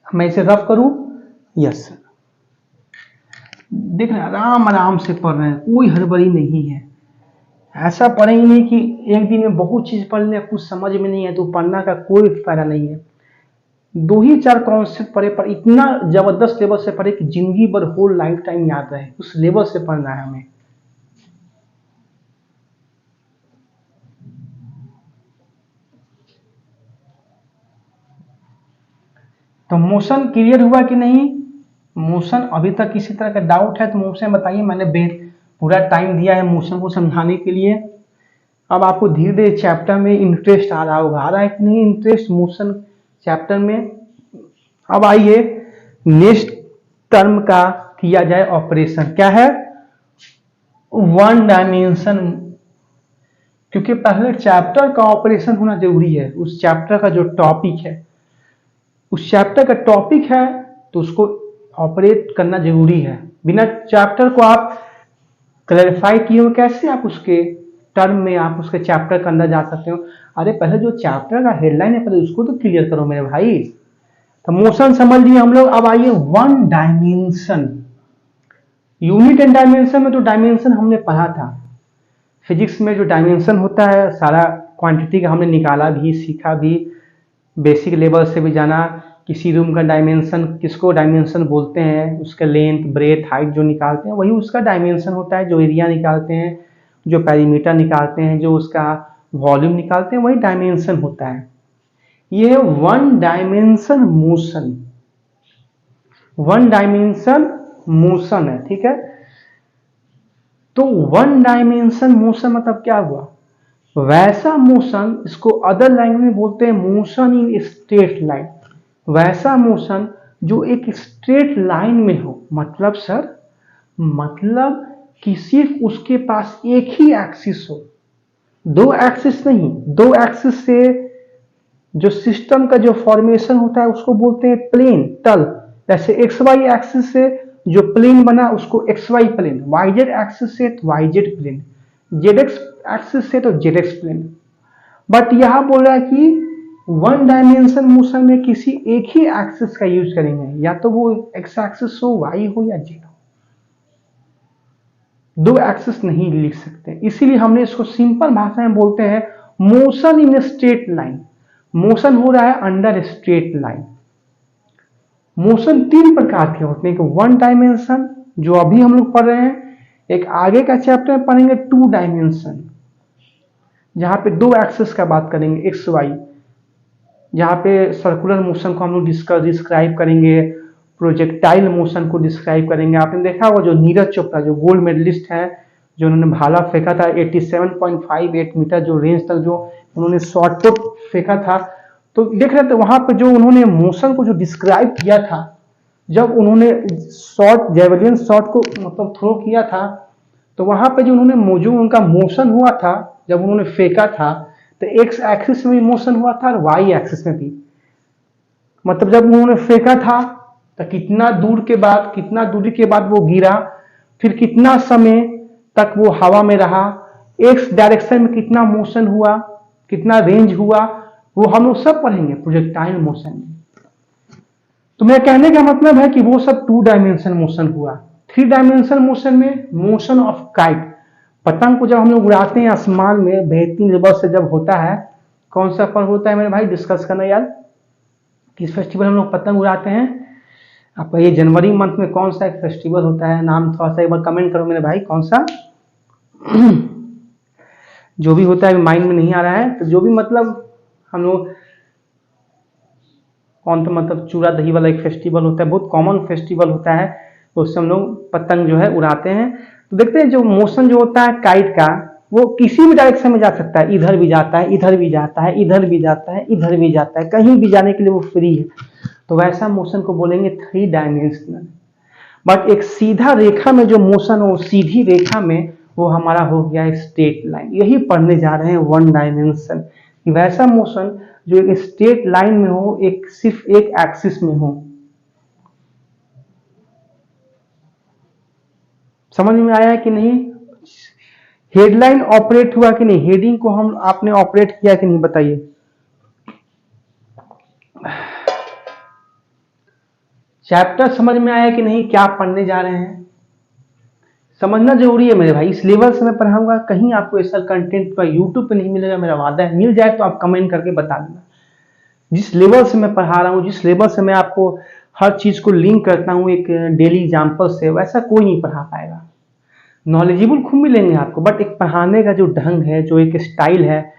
मैं इसे रफ करूं? Yes sir. देख रहे हैं, आराम आराम से पढ़ रहे हैं, कोई हड़बड़ी नहीं है। ऐसा पढ़ेंगे नहीं कि एक दिन में बहुत चीज पढ़ लें, कुछ समझ में नहीं है तो पढ़ना का कोई फायदा नहीं है। दो ही चार कॉन्सेप्ट पढ़े पर इतना जबरदस्त लेवल से पढ़े कि जिंदगी भर होल लाइफ टाइम याद रहे, उस लेवल से पढ़ना है हमें। तो मोशन क्लियर हुआ कि नहीं? मोशन अभी तक किसी तरह का डाउट है तो मोशन बताइए, मैंने पूरा टाइम दिया है मोशन को समझाने के लिए। अब आपको धीरे धीरे चैप्टर में इंटरेस्ट आ रहा होगा, आ रहा है कि नहीं इंटरेस्ट मोशन चैप्टर में? अब आइए नेक्स्ट टर्म का किया जाए ऑपरेशन, क्या है? One dimension. क्योंकि पहले चैप्टर का ऑपरेशन होना जरूरी है, उस चैप्टर का जो टॉपिक है, उस चैप्टर का टॉपिक है तो उसको ऑपरेट करना जरूरी है। बिना चैप्टर को आप क्लैरिफाई किए हो कैसे आप उसके टर्म में, आप उसके चैप्टर के अंदर जा सकते हो? अरे पहले जो चैप्टर का हेडलाइन है पहले उसको तो क्लियर करो मेरे भाई। तो मोशन समझ लिए हम लोग। अब आइए one dimension. Unit and dimension में तो डायमेंशन हमने पढ़ा था, फिजिक्स में जो डायमेंशन होता है सारा क्वांटिटी का हमने निकाला भी, सीखा भी, बेसिक लेवल से भी जाना। किसी रूम का डायमेंशन किसको डायमेंशन बोलते हैं, उसका लेंथ ब्रेथ हाइट जो निकालते हैं वही उसका डायमेंशन होता है। जो एरिया निकालते हैं, जो पेरीमीटर निकालते हैं, जो उसका वॉल्यूम निकालते हैं, वही डायमेंशन होता है। ये है one dimension motion. One dimension motion है, ठीक है। तो वन डायमेंशन मोशन मतलब क्या हुआ? वैसा मोशन, इसको अदर लैंग्वेज में बोलते हैं मोशन इन स्ट्रेट लाइन। वैसा मोशन जो एक स्ट्रेट लाइन में हो। मतलब सर, मतलब कि सिर्फ उसके पास एक ही एक्सिस हो, दो एक्सिस नहीं। दो एक्सिस से जो सिस्टम का जो फॉर्मेशन होता है उसको बोलते हैं प्लेन, तल। जैसे एक्स वाई एक्सिस से जो प्लेन बना उसको X Y plane, Y Z axis से तो Y Z plane, Z X axis से तो जेड एक्स प्लेन। बट यहां बोल रहा है कि वन डायमेंशन मोशन में किसी एक ही एक्सिस का यूज करेंगे, या तो वो एक्स एक्सिस हो, वाई हो या जेड हो। दो एक्सिस नहीं लिख सकते, इसीलिए हमने इसको सिंपल भाषा में बोलते हैं motion in straight line. Motion हो रहा है अंडर स्ट्रेट लाइन। मोशन तीन प्रकार के होते हैं, वन डायमेंशन जो अभी हम लोग पढ़ रहे हैं, एक आगे का चैप्टर में पढ़ेंगे टू डायमेंशन जहां पे दो एक्सिस का बात करेंगे, एक्स वाई, जहां पे सर्कुलर मोशन को हम लोग डिस्क्राइब करेंगे, प्रोजेक्टाइल मोशन को डिस्क्राइब करेंगे। आपने देखा होगा जो नीरज चोपड़ा जो गोल्ड मेडलिस्ट है, जो उन्होंने भाला फेंका था 87.58 मीटर जो रेंज तक जो उन्होंने शॉर्ट पुट फेंका था, तो देख रहे थे वहां पे जो उन्होंने मोशन को जो डिस्क्राइब किया था, जब उन्होंने शॉर्ट जेवलिन शॉट को मतलब थ्रो किया था, तो वहां पे जो उन्होंने जो उनका मोशन हुआ था जब उन्होंने फेंका था, तो एक्स एक्सिस में भी मोशन हुआ था और वाई एक्सिस में भी। मतलब जब उन्होंने फेंका था तो कितना दूरी के बाद वो गिरा, फिर कितना समय तक वो हवा में रहा, एक्स डायरेक्शन में कितना मोशन हुआ, कितना रेंज हुआ, वो हम लोग सब पढ़ेंगे प्रोजेक्टाइल मोशन में। तो मेरे कहने का मतलब है कि वो सब टू डायमेंशन मोशन हुआ। थ्री डायमेंशन मोशन में मोशन ऑफ काइट, पतंग को जब हम लोग उड़ाते हैं आसमान में बेहतरीन लेवल से जब होता है, कौन सा पर्व होता है मेरे भाई, डिस्कस करना यार, किस फेस्टिवल हम लोग पतंग उड़ाते हैं? आपका ये जनवरी मंथ में कौन सा एक फेस्टिवल होता है, नाम थोड़ा सा एक बार कमेंट करो मेरे भाई, कौन सा? जो भी होता है माइंड में नहीं आ रहा है, तो जो भी मतलब हम लोग कौन सा मतलब चूड़ा दही वाला एक फेस्टिवल होता है, बहुत कॉमन फेस्टिवल होता है, उससे हम लोग पतंग जो है उड़ाते हैं। तो देखते हैं जो मोशन जो होता है काइट का, वो किसी भी डायरेक्शन में जा सकता है, इधर भी जाता है, इधर भी जाता है, इधर भी जाता है, इधर भी जाता है, कहीं भी जाने के लिए वो फ्री है। तो वैसा मोशन को बोलेंगे 3 डायमेंशनल। बट एक सीधा रेखा में जो मोशन हो, सीधी रेखा में, वो हमारा हो गया स्ट्रेट लाइन। यही पढ़ने जा रहे हैं 1 डायमेंशन, कि वैसा मोशन जो एक स्ट्रेट लाइन में हो, एक सिर्फ एक एक्सिस में हो। समझ में आया है कि नहीं? हेडलाइन ऑपरेट हुआ कि नहीं? हेडिंग को हम आपने ऑपरेट किया कि नहीं, बताइए। चैप्टर समझ में आया कि नहीं, क्या पढ़ने जा रहे हैं? समझना जरूरी है मेरे भाई। इस लेवल से मैं पढ़ाऊंगा, कहीं आपको ऐसा कंटेंट का यूट्यूब पे नहीं मिलेगा, मेरा वादा है। मिल जाए तो आप कमेंट करके बता देना। जिस लेवल से मैं पढ़ा रहा हूँ, जिस लेवल से मैं आपको हर चीज को लिंक करता हूँ एक डेली एग्जाम्पल से, वैसा कोई नहीं पढ़ा पाएगा। नॉलेजेबल खूब मिलेंगे आपको, बट एक पढ़ाने का जो ढंग है, जो एक स्टाइल है,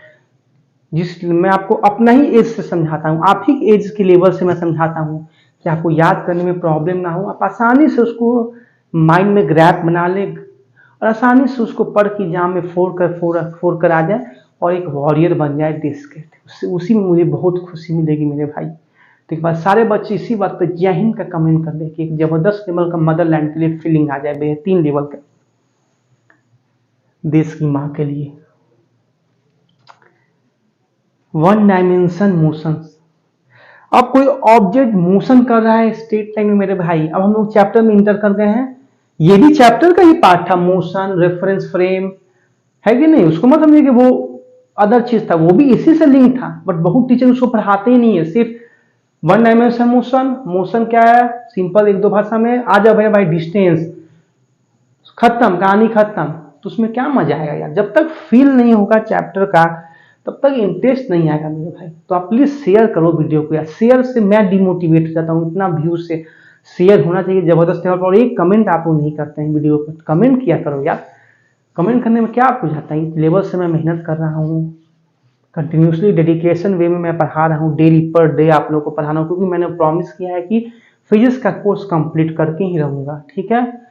जिस मैं आपको अपना ही एज से समझाता हूँ, आप ही एज के लेवल से मैं समझाता हूँ, कि आपको याद करने में प्रॉब्लम ना हो, आप आसानी से उसको माइंड में ग्रैप बना ले, और आसानी से उसको पढ़ के एग्जाम में फोड़ कर आ जाए, और एक वॉरियर बन जाए देश के। उसी में मुझे बहुत खुशी मिलेगी मेरे भाई। तो एक बार सारे बच्चे इसी बात पे जय हिंद का कमेंट कर दे, कि एक जबरदस्त लेवल का मदरलैंड के लिए फीलिंग आ जाए, बेहतरीन लेवल का, देश की माँ के लिए। 1 डायमेंशन मोशन। अब कोई ऑब्जेक्ट मोशन कर रहा है स्ट्रेट लाइन में मेरे भाई। अब हम लोग चैप्टर में इंटर कर गए हैं, ये भी चैप्टर का ही पार्ट था, मोशन, रेफरेंस फ्रेम, है कि नहीं? उसको मत समझिए कि वो अदर चीज था, वो भी इसी से लिंक था, बट बहुत टीचर उसको पढ़ाते ही नहीं है। सिर्फ 1 डायमेंशन मोशन। मोशन क्या है? सिंपल एक दो भाषा में आ जाओ भैया भाई, डिस्टेंस, खत्म, कहानी खत्म। तो उसमें क्या मजा आएगा यार? जब तक फील नहीं होगा चैप्टर का, तब तक इंटरेस्ट नहीं आएगा मेरे भाई। तो आप प्लीज शेयर करो वीडियो को यार, शेयर से मैं डिमोटिवेट हो जाता हूँ, इतना व्यूज से शेयर होना चाहिए जबरदस्त लेवल पर। और एक कमेंट आप लोग नहीं करते हैं वीडियो पर, कमेंट किया करो यार। कमेंट करने में क्या आपको जाता है? लेवल से मैं मेहनत कर रहा हूँ, कंटिन्यूसली डेडिकेशन वे में मैं पढ़ा रहा हूँ, डेली पर डे आप लोगों को पढ़ा रहा हूँ, क्योंकि मैंने प्रॉमिस किया है कि फिजिक्स का कोर्स कंप्लीट करके ही रहूंगा, ठीक है।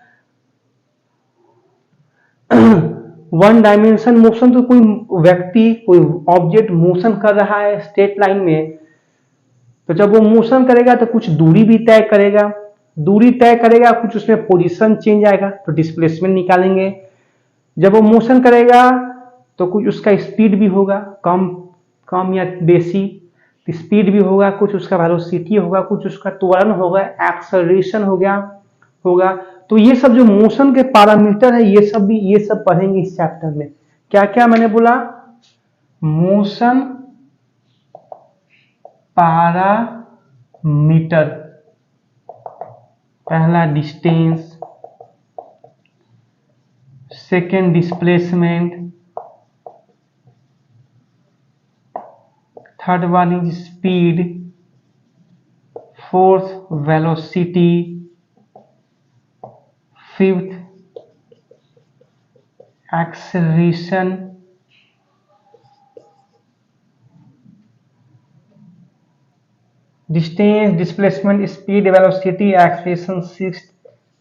1 डायमेंशन मोशन, तो कोई व्यक्ति, कोई ऑब्जेक्ट मोशन कर रहा है स्ट्रेट लाइन में, तो जब वो मोशन करेगा तो कुछ दूरी भी तय करेगा, दूरी तय करेगा, कुछ उसमें पोजीशन चेंज आएगा, तो डिस्प्लेसमेंट निकालेंगे। जब वो मोशन करेगा तो कुछ उसका स्पीड भी होगा, कम कम या बेसी स्पीड भी होगा, कुछ उसका वेलोसिटी होगा, कुछ उसका त्वरण होगा, एक्सेलरेशन हो गया होगा। तो ये सब जो मोशन के पैरामीटर है, ये सब पढ़ेंगे इस चैप्टर में। क्या क्या मैंने बोला? Motion parameter. पहला distance, second displacement, third one is speed, fourth velocity, fifth acceleration, distance, displacement, speed, velocity, acceleration, sixth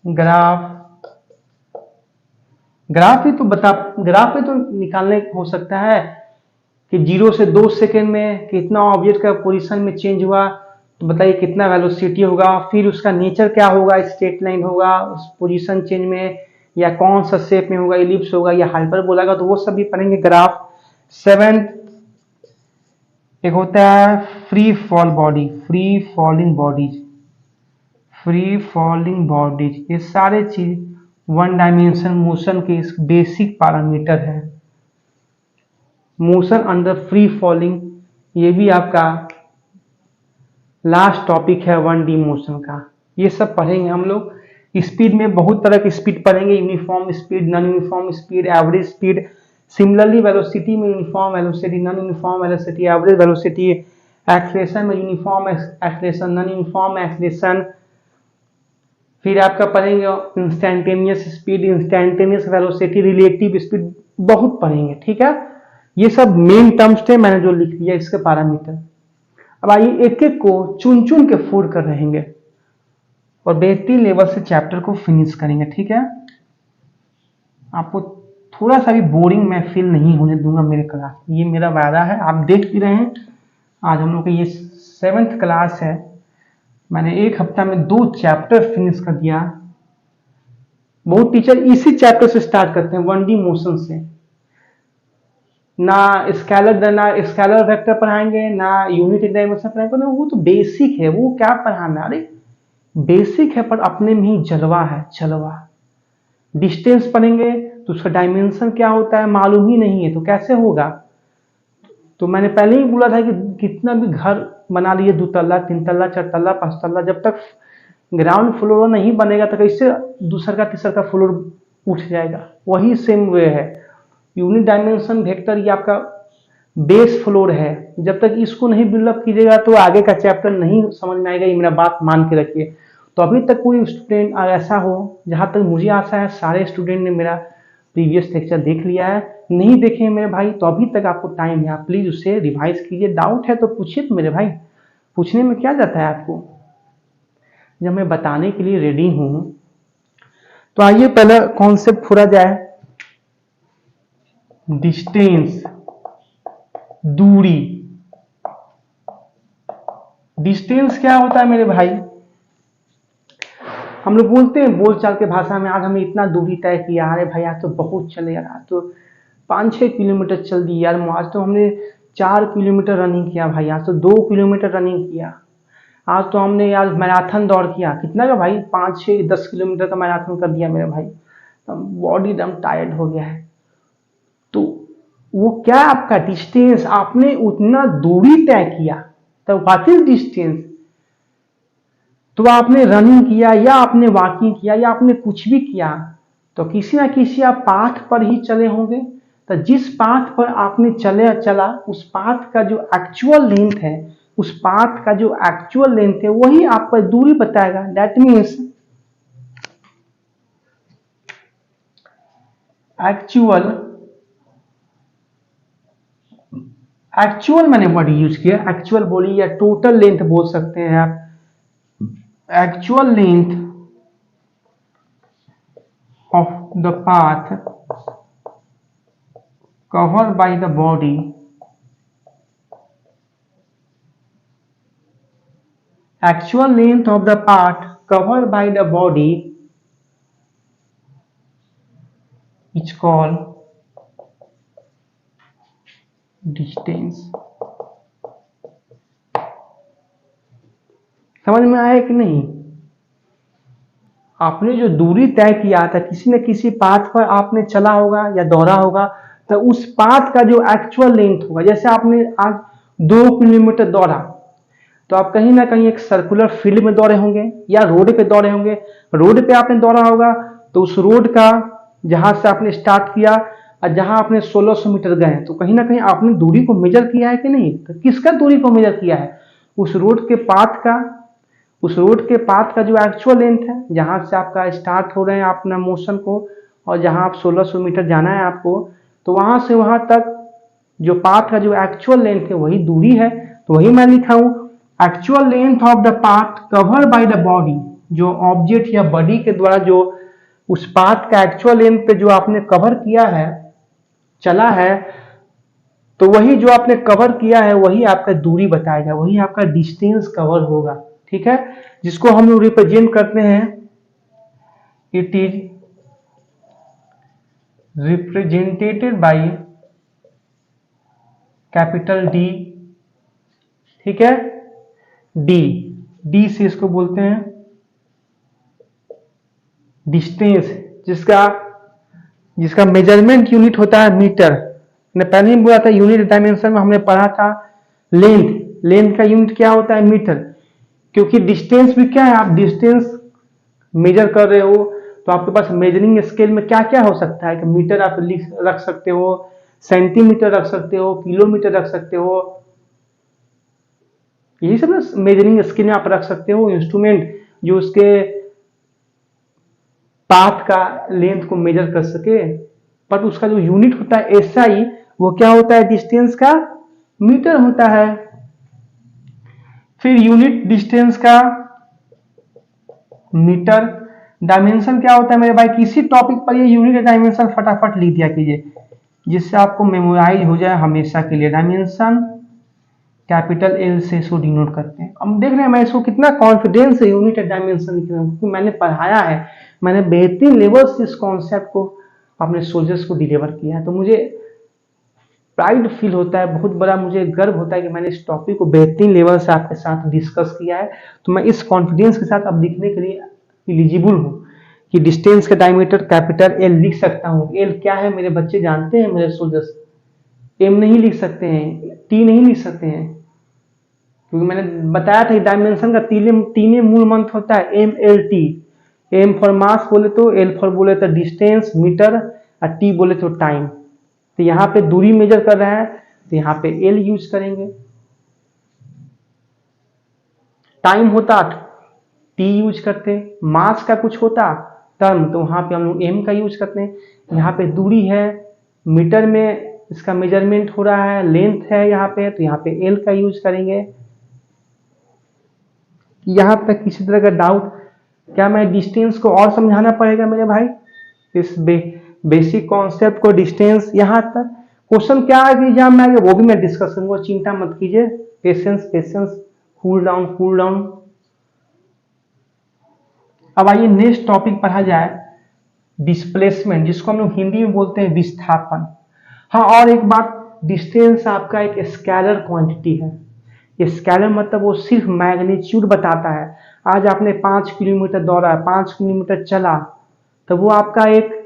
graph. Graph ही तो निकालने हो सकता है कि 0 से 2 सेकेंड में कितना ऑब्जेक्ट का पोजीशन में चेंज हुआ, तो बताइए कितना वेलोसिटी होगा, फिर उसका नेचर क्या होगा, स्ट्रेट लाइन होगा उस पोजीशन चेंज में, या कौन सा शेप में होगा, इलिप्स होगा या हाइपरबोला होगा, तो वो सब भी पढ़ेंगे ग्राफ। 7 एक होता है free fall body, free falling bodies, free falling bodies, ये सारे चीज 1 डायमेंशन मोशन के बेसिक पैरामीटर है। मोशन अंडर फ्री फॉलिंग, ये भी आपका लास्ट टॉपिक है 1D मोशन का। ये सब पढ़ेंगे हम लोग। स्पीड में बहुत तरह की स्पीड पढ़ेंगे, uniform speed, non uniform speed, average speed. Similarly velocity में uniform velocity, non uniform velocity, average velocity. Acceleration में uniform acceleration, non uniform acceleration. फिर आपका पढ़ेंगे instantaneous speed, instantaneous velocity, relative speed, बहुत पढ़ेंगे, ठीक है। ये सब मेन टर्म्स थे, मैंने जो लिख दिया इसके पैरामीटर। अब आइए एक एक को चुन चुन के फोड़ कर रहेंगे और बेहतरीन लेवल से चैप्टर को फिनिश करेंगे, ठीक है। आपको थोड़ा सा भी बोरिंग मैं फील नहीं होने दूंगा मेरे क्लास, ये मेरा वादा है। आप देख भी रहे हैं आज हम लोग का ये 7th क्लास है, मैंने एक हफ्ता में 2 चैप्टर फिनिश कर दिया। बहुत टीचर इसी चैप्टर से स्टार्ट करते हैं, 1D मोशन से। ना स्केलर वेक्टर पढ़ाएंगे, ना यूनिट डायमेंशन पढ़ाएंगे, ना वो तो बेसिक है, वो क्या पढ़ाना, अरे बेसिक है पर अपने में ही जलवा है, जलवा। डिस्टेंस पढ़ेंगे तो उसका डायमेंशन क्या होता है मालूम ही नहीं है, तो कैसे होगा। तो मैंने पहले ही बोला था कि कितना भी घर बना लिए 2 तल्ला 3 तल्ला 4 तल्ला 5 तल्ला, जब तक ग्राउंड फ्लोर नहीं बनेगा तो कैसे दूसरा का तीसरा का फ्लोर उठ जाएगा। वही सेम वे है, यूनिट डायमेंशन वेक्टर ये आपका बेस फ्लोर है, जब तक इसको नहीं बिल्डअप कीजिएगा तो आगे का चैप्टर नहीं समझ में आएगा, ये मेरा बात मान के रखिए। तो अभी तक कोई स्टूडेंट ऐसा हो, जहां तक मुझे आशा है सारे स्टूडेंट ने मेरा प्रीवियस लेक्चर देख लिया है, नहीं देखे मेरे भाई तो अभी तक आपको टाइम है, आप प्लीज उसे रिवाइज कीजिए। डाउट है तो पूछिए तो मेरे भाई, पूछने में क्या जाता है आपको, जब मैं बताने के लिए रेडी हूं। तो आइए पहले कॉन्सेप्ट पूरा जाए। डिस्टेंस, दूरी। डिस्टेंस क्या होता है मेरे भाई, हम लोग बोलते हैं बोलचाल के भाषा में, आज हमने इतना दूरी तय किया, अरे भाई आज तो बहुत चले यार, आज तो 5-6 किलोमीटर चल दी यार, आज तो हमने 4 किलोमीटर रनिंग किया भाई, आज तो 2 किलोमीटर रनिंग किया, आज तो हमने यार मैराथन दौड़ किया, कितना का भाई 5-6-10 किलोमीटर का मैराथन कर दिया मेरे भाई, बॉडी एकदम टायर्ड हो गया है। तो वो क्या आपका डिस्टेंस, आपने उतना दूरी तय किया, तो व्हाट इज डिस्टेंस। तो आपने रनिंग किया या आपने वॉकिंग किया या आपने कुछ भी किया, तो किसी ना किसी आप पाथ पर ही चले होंगे। तो जिस पाथ पर आपने चला उस पाथ का जो एक्चुअल लेंथ है, उस पाथ का जो एक्चुअल लेंथ है वही आपको दूरी बताएगा। दैट मीन्स एक्चुअल मैंने वर्ड यूज किया, एक्चुअल बोलिए या टोटल लेंथ बोल सकते हैं आप। Actual length of the path covered by the body actual length of the path covered by the body is called distance। समझ में आया कि नहीं। आपने जो दूरी तय किया था, किसी न किसी पाथ पर आपने चला होगा या दौड़ा होगा, तो उस पाथ का जो एक्चुअल लेंथ होगा, जैसे आपने आज 2 किलोमीटर दौड़ा, तो आप कहीं ना कहीं एक सर्कुलर फील्ड में दौड़े होंगे या रोड पे दौड़े होंगे। रोड पे आपने दौड़ा होगा तो उस रोड का जहां से आपने स्टार्ट किया और जहां आपने 1600 मीटर गए, तो कहीं ना कहीं आपने दूरी को मेजर किया है कि नहीं। तो किसका दूरी को मेजर किया है, उस रोड के पाथ का, उस रोड के पाथ का जो एक्चुअल लेंथ है, जहां से आपका स्टार्ट हो रहे हैं अपना मोशन को, और जहां आप 1600 मीटर जाना है आपको, तो वहां से वहां तक जो पाथ का जो एक्चुअल लेंथ है वही दूरी है। तो वही मैं लिखा हूं, actual length of the path covered by the body, जो ऑब्जेक्ट या बॉडी के द्वारा जो उस पाथ का एक्चुअल लेंथ पे जो आपने कवर किया है, चला है, तो वही जो आपने कवर किया है वही आपका दूरी बताएगा, वही आपका डिस्टेंस कवर होगा, ठीक है। जिसको हम लोग रिप्रेजेंट करते हैं, it is represented by capital D, ठीक है। डी से इसको बोलते हैं डिस्टेंस, जिसका मेजरमेंट यूनिट होता है मीटर। मैंने पहले ही बोला था, यूनिट डायमेंशन में हमने पढ़ा था लेंथ का यूनिट क्या होता है, मीटर। क्योंकि डिस्टेंस भी क्या है, आप डिस्टेंस मेजर कर रहे हो तो आपके पास मेजरिंग स्केल में क्या क्या हो सकता है कि मीटर आप रख सकते हो, सेंटीमीटर रख सकते हो, किलोमीटर रख सकते हो, यही सब ना मेजरिंग स्केल में आप रख सकते हो। इंस्ट्रूमेंट जो उसके पाथ का लेंथ को मेजर कर सके, पर उसका जो यूनिट होता है एसआई, वो क्या होता है, डिस्टेंस का मीटर होता है। फिर यूनिट डिस्टेंस का मीटर। डायमेंशन क्या होता है मेरे भाई, किसी टॉपिक पर ये यूनिट डायमेंशन फटाफट लिख दिया कीजिए जिससे आपको मेमोराइज हो जाए हमेशा के लिए। डायमेंशन कैपिटल एल से इसको डिनोट करते हैं। अब देख रहे हैं मैं इसको कितना कॉन्फिडेंस है यूनिट डायमेंशन लिख रहा हूँ, क्योंकि मैंने पढ़ाया है, मैंने बेहतरीन लेवल से इस कॉन्सेप्ट को अपने सोल्जर्स को डिलीवर किया है। तो मुझे प्राइड फील होता है, बहुत बड़ा मुझे गर्व होता है कि मैंने इस टॉपिक को बेहतरीन लेवल से आपके साथ डिस्कस किया है। तो मैं इस कॉन्फिडेंस के साथ अब लिखने के लिए एलिजिबल हूँ कि डिस्टेंस का डायमीटर कैपिटल एल लिख सकता हूँ। एल क्या है मेरे बच्चे जानते हैं, मेरे सोल्जर्स? एम नहीं लिख सकते हैं, टी नहीं लिख सकते हैं, क्योंकि मैंने बताया था डायमेंशन का तीन मूल मंत्र होता है, M L T. M for mass बोले तो, एल फॉर बोले तो डिस्टेंस मीटर, और टी बोले तो टाइम। तो यहाँ पे दूरी मेजर कर रहा है तो यहाँ पे एल यूज करेंगे। टाइम होता टी यूज करते, मास का कुछ होता टर्म तो वहां पे हम लोग एम का यूज करते हैं। यहाँ पे दूरी है, मीटर में इसका मेजरमेंट हो रहा है, लेंथ है यहाँ पे, तो यहाँ पे एल का यूज करेंगे। यहाँ तक किसी तरह का डाउट? क्या मैं डिस्टेंस को और समझाना पड़ेगा मेरे भाई, इस बेसिक कॉन्सेप्ट को? डिस्टेंस यहाँ तक क्वेश्चन क्या है कि एग्जाम में आगे वो भी मैं डिस्कस करूंगा, चिंता मत कीजिए। Patience patience, cool down cool down. अब आइए नेक्स्ट टॉपिक पढ़ा जाए, डिस्प्लेसमेंट, जिसको हम लोग हिंदी में बोलते हैं विस्थापन। हाँ, और एक बात, डिस्टेंस आपका एक स्केलर क्वांटिटी है। ये स्केलर मतलब वो सिर्फ मैग्नीट्यूड बताता है। आज आपने 5 किलोमीटर दौड़ा, 5 किलोमीटर चला, तो वो आपका एक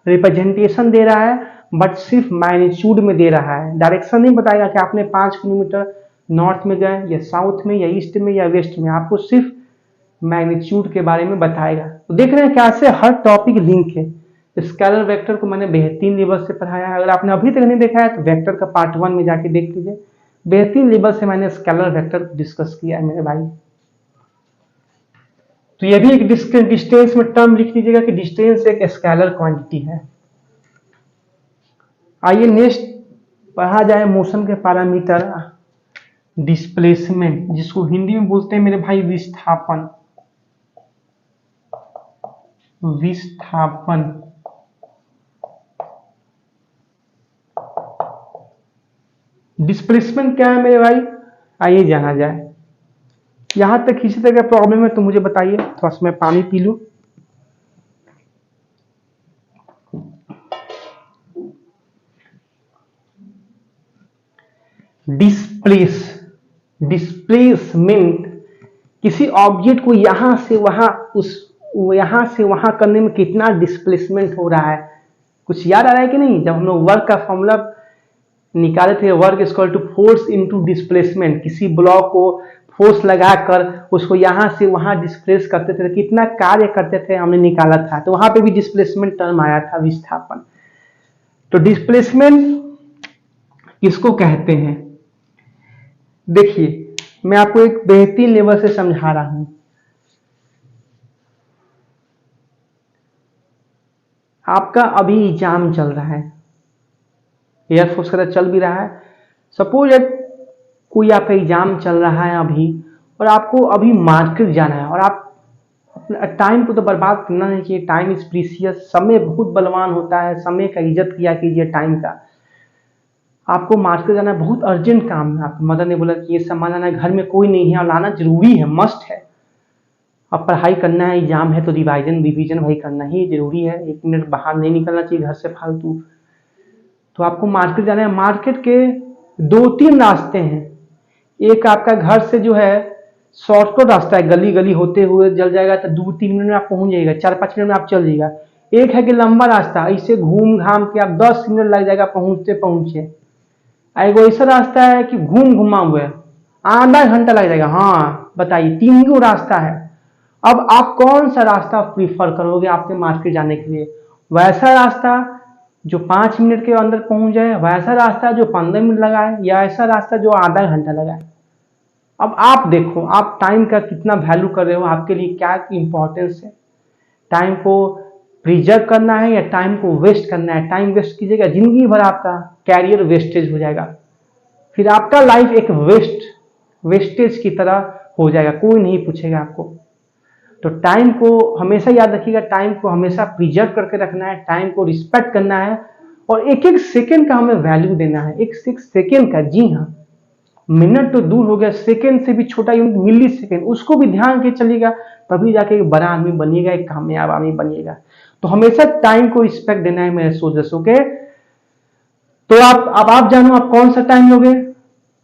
रिप्रेजेंटेशन दे रहा है, बट सिर्फ मैग्नीट्यूड में दे रहा है। डायरेक्शन नहीं बताएगा कि आपने 5 किलोमीटर नॉर्थ में गए या साउथ में या ईस्ट में या वेस्ट में, आपको सिर्फ मैग्नीट्यूड के बारे में बताएगा। तो देख रहे हैं कैसे हर टॉपिक लिंक है। स्केलर वेक्टर को मैंने बेहतरीन लेवल से पढ़ाया है। अगर आपने अभी तक नहीं देखा है तो वेक्टर का पार्ट 1 में जाके देख लीजिए, बेहतरीन लेवल से मैंने स्केलर वेक्टर को डिस्कस किया है मेरे भाई। तो ये भी एक डिस्टेंस में टर्म लिख लीजिएगा कि डिस्टेंस एक स्केलर क्वांटिटी है। आइए नेक्स्ट पढ़ा जाए मोशन के पैरामीटर, डिस्प्लेसमेंट, जिसको हिंदी में बोलते हैं मेरे भाई विस्थापन। विस्थापन डिस्प्लेसमेंट क्या है मेरे भाई, आइए जाना जाए। यहां तक किसी तरह का प्रॉब्लम है तो मुझे बताइए, थोड़ा सा मैं पानी पी लूं। डिस्प्लेसमेंट किसी ऑब्जेक्ट को यहां से वहां करने में कितना डिस्प्लेसमेंट हो रहा है, कुछ याद आ रहा है कि नहीं? जब हम लोग वर्क का फॉर्मूला निकाले थे, work is equal to force into displacement, किसी ब्लॉक को फोर्स लगाकर उसको यहां से वहां डिस्प्लेस करते थे, कितना कार्य करते थे हमने निकाला था, तो वहां पे भी डिस्प्लेसमेंट टर्म आया था, विस्थापन। तो डिस्प्लेसमेंट किसको कहते हैं, देखिए मैं आपको एक बेहतरीन लेवल से समझा रहा हूं। आपका अभी एग्जाम चल रहा है, एयरफोर्स का चल भी रहा है। सपोज कोई आपका एग्जाम चल रहा है अभी, और आपको अभी मार्केट जाना है, और आप टाइम को तो बर्बाद करना नहीं चाहिए। टाइम इज प्रीसियस, समय बहुत बलवान होता है, समय का इज्जत किया कीजिए, टाइम का। आपको मार्केट जाना है, बहुत अर्जेंट काम है। आपको मदर ने बोला कि ये सामान लाना है, घर में कोई नहीं है और लाना जरूरी है, मस्ट है। अब पढ़ाई करना है, एग्जाम है, तो रिवीजन भाई करना ही जरूरी है। 1 मिनट बाहर नहीं निकलना चाहिए घर से फालतू। तो आपको मार्केट जाना है। मार्केट के 2-3 रास्ते हैं। एक आपका घर से जो है शॉर्टकट रास्ता है, गली गली होते हुए जल जाएगा, तो 2-3 मिनट में आप पहुंच जाएगा, 4-5 मिनट में आप चल जाएगा। एक है कि लंबा रास्ता, ऐसे घूम घाम के आप 10 मिनट लग जाएगा पहुंचते पहुंचे। एक ऐसा रास्ता है कि घूम घुमा हुआ है, आधा घंटा लग जाएगा। हाँ बताइए, 3 रास्ता है। अब आप कौन सा रास्ता प्रीफर करोगे आपके मार्केट जाने के लिए? वैसा रास्ता जो 5 मिनट के अंदर पहुंच जाए, वैसा रास्ता जो 15 मिनट लगाए, या ऐसा रास्ता जो आधा घंटा लगाए? अब आप देखो, आप टाइम का कितना वैल्यू कर रहे हो, आपके लिए क्या इंपॉर्टेंस है। टाइम को प्रिजर्व करना है या टाइम को वेस्ट करना है। टाइम वेस्ट कीजिएगा, जिंदगी भर आपका कैरियर वेस्टेज हो जाएगा, फिर आपका लाइफ एक वेस्टेज की तरह हो जाएगा, कोई नहीं पूछेगा आपको। तो टाइम को हमेशा याद रखिएगा, टाइम को हमेशा प्रिजर्व करके रखना है, टाइम को रिस्पेक्ट करना है और एक एक सेकेंड का हमें वैल्यू देना है, एक सेकेंड का। जी हाँ, मिनट तो दूर हो गया, सेकेंड से भी छोटा यूनिट मिली सेकेंड, उसको भी ध्यान के चलिएगा, तभी जाके एक बड़ा आदमी बनिएगा, एक कामयाब आदमी बनिएगा। तो हमेशा टाइम को रिस्पेक्ट देना है मेरे सोल्जर्स। ओके, तो अब आप जानो आप कौन सा टाइम लोगे।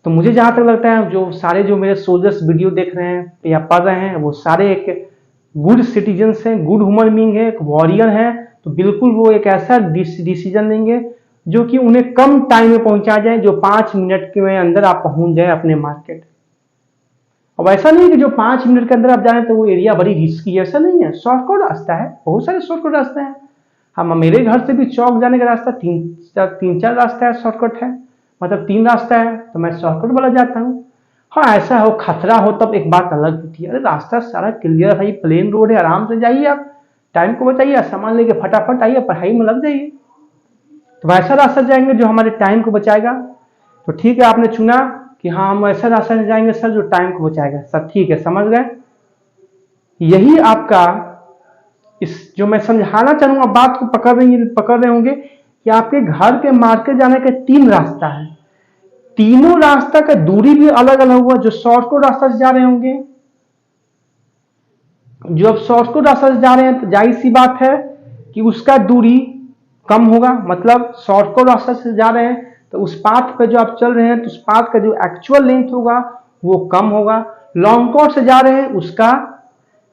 तो मुझे जहां तक लगता है जो सारे जो मेरे सोल्जर्स वीडियो देख रहे हैं या पढ़ रहे हैं वो सारे एक गुड सिटीजन्स हैं, गुड ह्यूमन बीइंग है, एक वॉरियर है। तो बिल्कुल वो एक ऐसा डिसीजन लेंगे जो कि उन्हें कम टाइम में पहुंचा जाए, जो 5 मिनट के अंदर आप पहुंच जाए अपने मार्केट। अब ऐसा नहीं कि जो 5 मिनट के अंदर आप जाए तो वो एरिया बड़ी रिस्की है, ऐसा नहीं है। शॉर्टकट रास्ता है, बहुत सारे शॉर्टकट रास्ते हैं। हम मेरे घर से भी चौक जाने का रास्ता तीन चार रास्ता है, शॉर्टकट है, मतलब 3 रास्ता है, तो मैं शॉर्टकट वाला जाता हूँ। हाँ, ऐसा हो खतरा हो तब एक बात अलग होती है। अरे रास्ता सारा क्लियर है, प्लेन रोड है, आराम से जाइए, आप टाइम को बचाइए, सामान लेके फटाफट आइए, पढ़ाई में लग जाइए। तो वैसा रास्ता जाएंगे जो हमारे टाइम को बचाएगा। तो ठीक है, आपने चुना कि हाँ हम ऐसा रास्ता से जाएंगे सर जो टाइम को बचाएगा, सब ठीक है, समझ गए। यही आपका इस जो मैं समझाना चाहूंगा, बात को पकड़ रहे होंगे कि आपके घर के मार्केट जाने के 3 रास्ता है। तीनों रास्ता का दूरी भी अलग अलग हुआ। जो शॉर्टकट रास्ता से जा रहे होंगे, जो अब शॉर्टकट रास्ता से जा रहे हैं, तो जाहिर सी बात है कि उसका दूरी कम होगा। मतलब शॉर्टकट रास्ता से जा रहे हैं तो उस पाथ पे जो आप चल रहे हैं तो उस पाथ का जो एक्चुअल लेंथ होगा वो कम होगा। लॉन्ग कट से जा रहे हैं उसका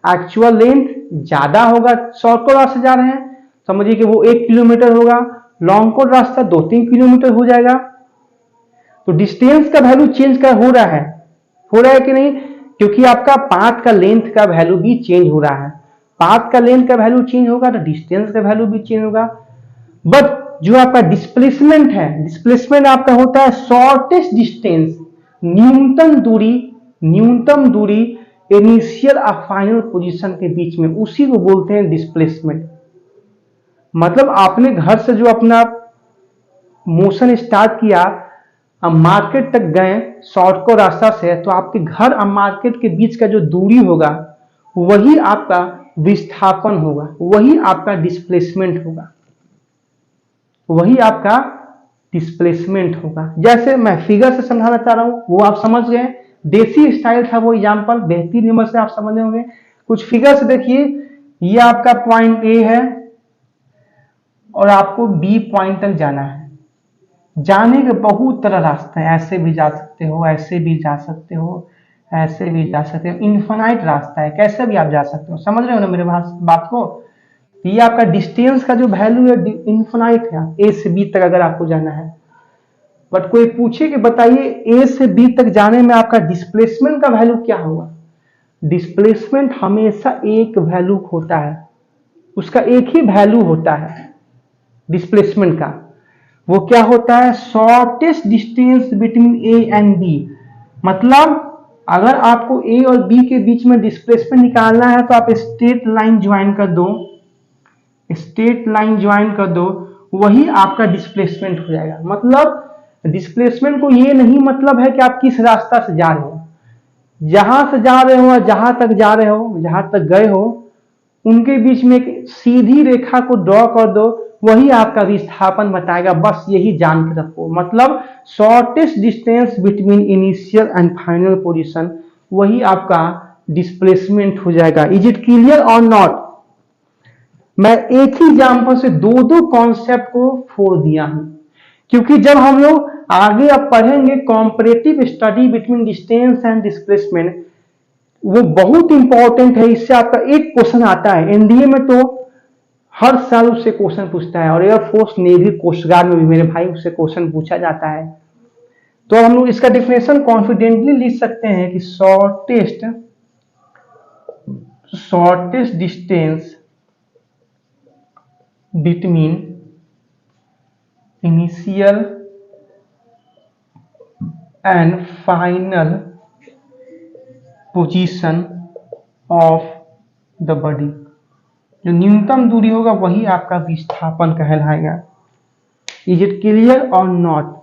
एक्चुअल लेंथ ज्यादा होगा। शॉर्टकट रास्ते से जा रहे हैं समझिए कि वो 1 किलोमीटर होगा, लॉन्ग कट रास्ता 2-3 किलोमीटर हो जाएगा। तो डिस्टेंस का वैल्यू चेंज हो रहा है कि नहीं, क्योंकि आपका पाथ का लेंथ का वैल्यू भी चेंज हो रहा है। पाथ का लेंथ का वैल्यू चेंज होगा तो डिस्टेंस का वैल्यू भी चेंज होगा। बट जो आपका डिस्प्लेसमेंट है, डिस्प्लेसमेंट आपका होता है शॉर्टेस्ट डिस्टेंस, न्यूनतम दूरी इनिशियल और फाइनल पोजीशन के बीच में, उसी को बोलते हैं डिस्प्लेसमेंट। मतलब आपने घर से जो अपना मोशन स्टार्ट किया, अब मार्केट तक गए शॉर्टकट रास्ता से, तो आपके घर और मार्केट के बीच का जो दूरी होगा वही आपका विस्थापन होगा, वही आपका डिस्प्लेसमेंट होगा, वही आपका डिस्प्लेसमेंट होगा। जैसे मैं फिगर से समझाना चाह रहा हूं, वो आप समझ गए, देसी स्टाइल था वो एग्जाम्पल, बेहतरीन नंबर से आप समझ होंगे। कुछ फिगर से देखिए, ये आपका पॉइंट ए है और आपको बी पॉइंट तक जाना है। जाने के बहुत तरह रास्ते हैं, ऐसे भी जा सकते हो, ऐसे भी जा सकते हो, ऐसे भी जा सकते हो, इन्फिनाइट रास्ता है, कैसे भी आप जा सकते हो। समझ रहे हो ना मेरे बात को। ये आपका डिस्टेंस का जो वैल्यू है इन्फिनाइट है, ए से बी तक अगर आपको जाना है। बट कोई पूछे कि बताइए ए से बी तक जाने में आपका डिस्प्लेसमेंट का वैल्यू क्या होगा। डिस्प्लेसमेंट हमेशा एक वैल्यू होता है, उसका एक ही वैल्यू होता है डिस्प्लेसमेंट का। वो क्या होता है, shortest distance between A and B. मतलब अगर आपको ए और बी के बीच में डिस्प्लेसमेंट निकालना है तो आप स्ट्रेट लाइन ज्वाइन कर दो, वही आपका डिस्प्लेसमेंट हो जाएगा। मतलब डिस्प्लेसमेंट को ये नहीं मतलब है कि आप किस रास्ता से जा रहे हो, जहां से जा रहे हो, जहां तक जा रहे हो, जहां तक गए हो, उनके बीच में एक सीधी रेखा को ड्रॉ कर दो, वही आपका विस्थापन बताएगा। बस यही जान के रखो। मतलब shortest distance between initial and final position, वही आपका डिस्प्लेसमेंट हो जाएगा। इज इट क्लियर और नॉट। मैं एक ही एग्जाम्पल से दो कॉन्सेप्ट को फोड़ दिया हूं, क्योंकि जब हम लोग आगे अब पढ़ेंगे comparative study between distance and displacement, वो बहुत इंपॉर्टेंट है। इससे आपका एक क्वेश्चन आता है एनडीए में, तो हर साल उससे क्वेश्चन पूछता है, और एयरफोर्स नेवी कोस्ट गार्ड में भी मेरे भाई उससे क्वेश्चन पूछा जाता है। तो हम लोग इसका डिफिनेशन कॉन्फिडेंटली लिख सकते हैं कि shortest distance between initial and final position of the body. जो न्यूनतम दूरी होगा वही आपका विस्थापन कहलाएगा। इज इट क्लियर और नॉट?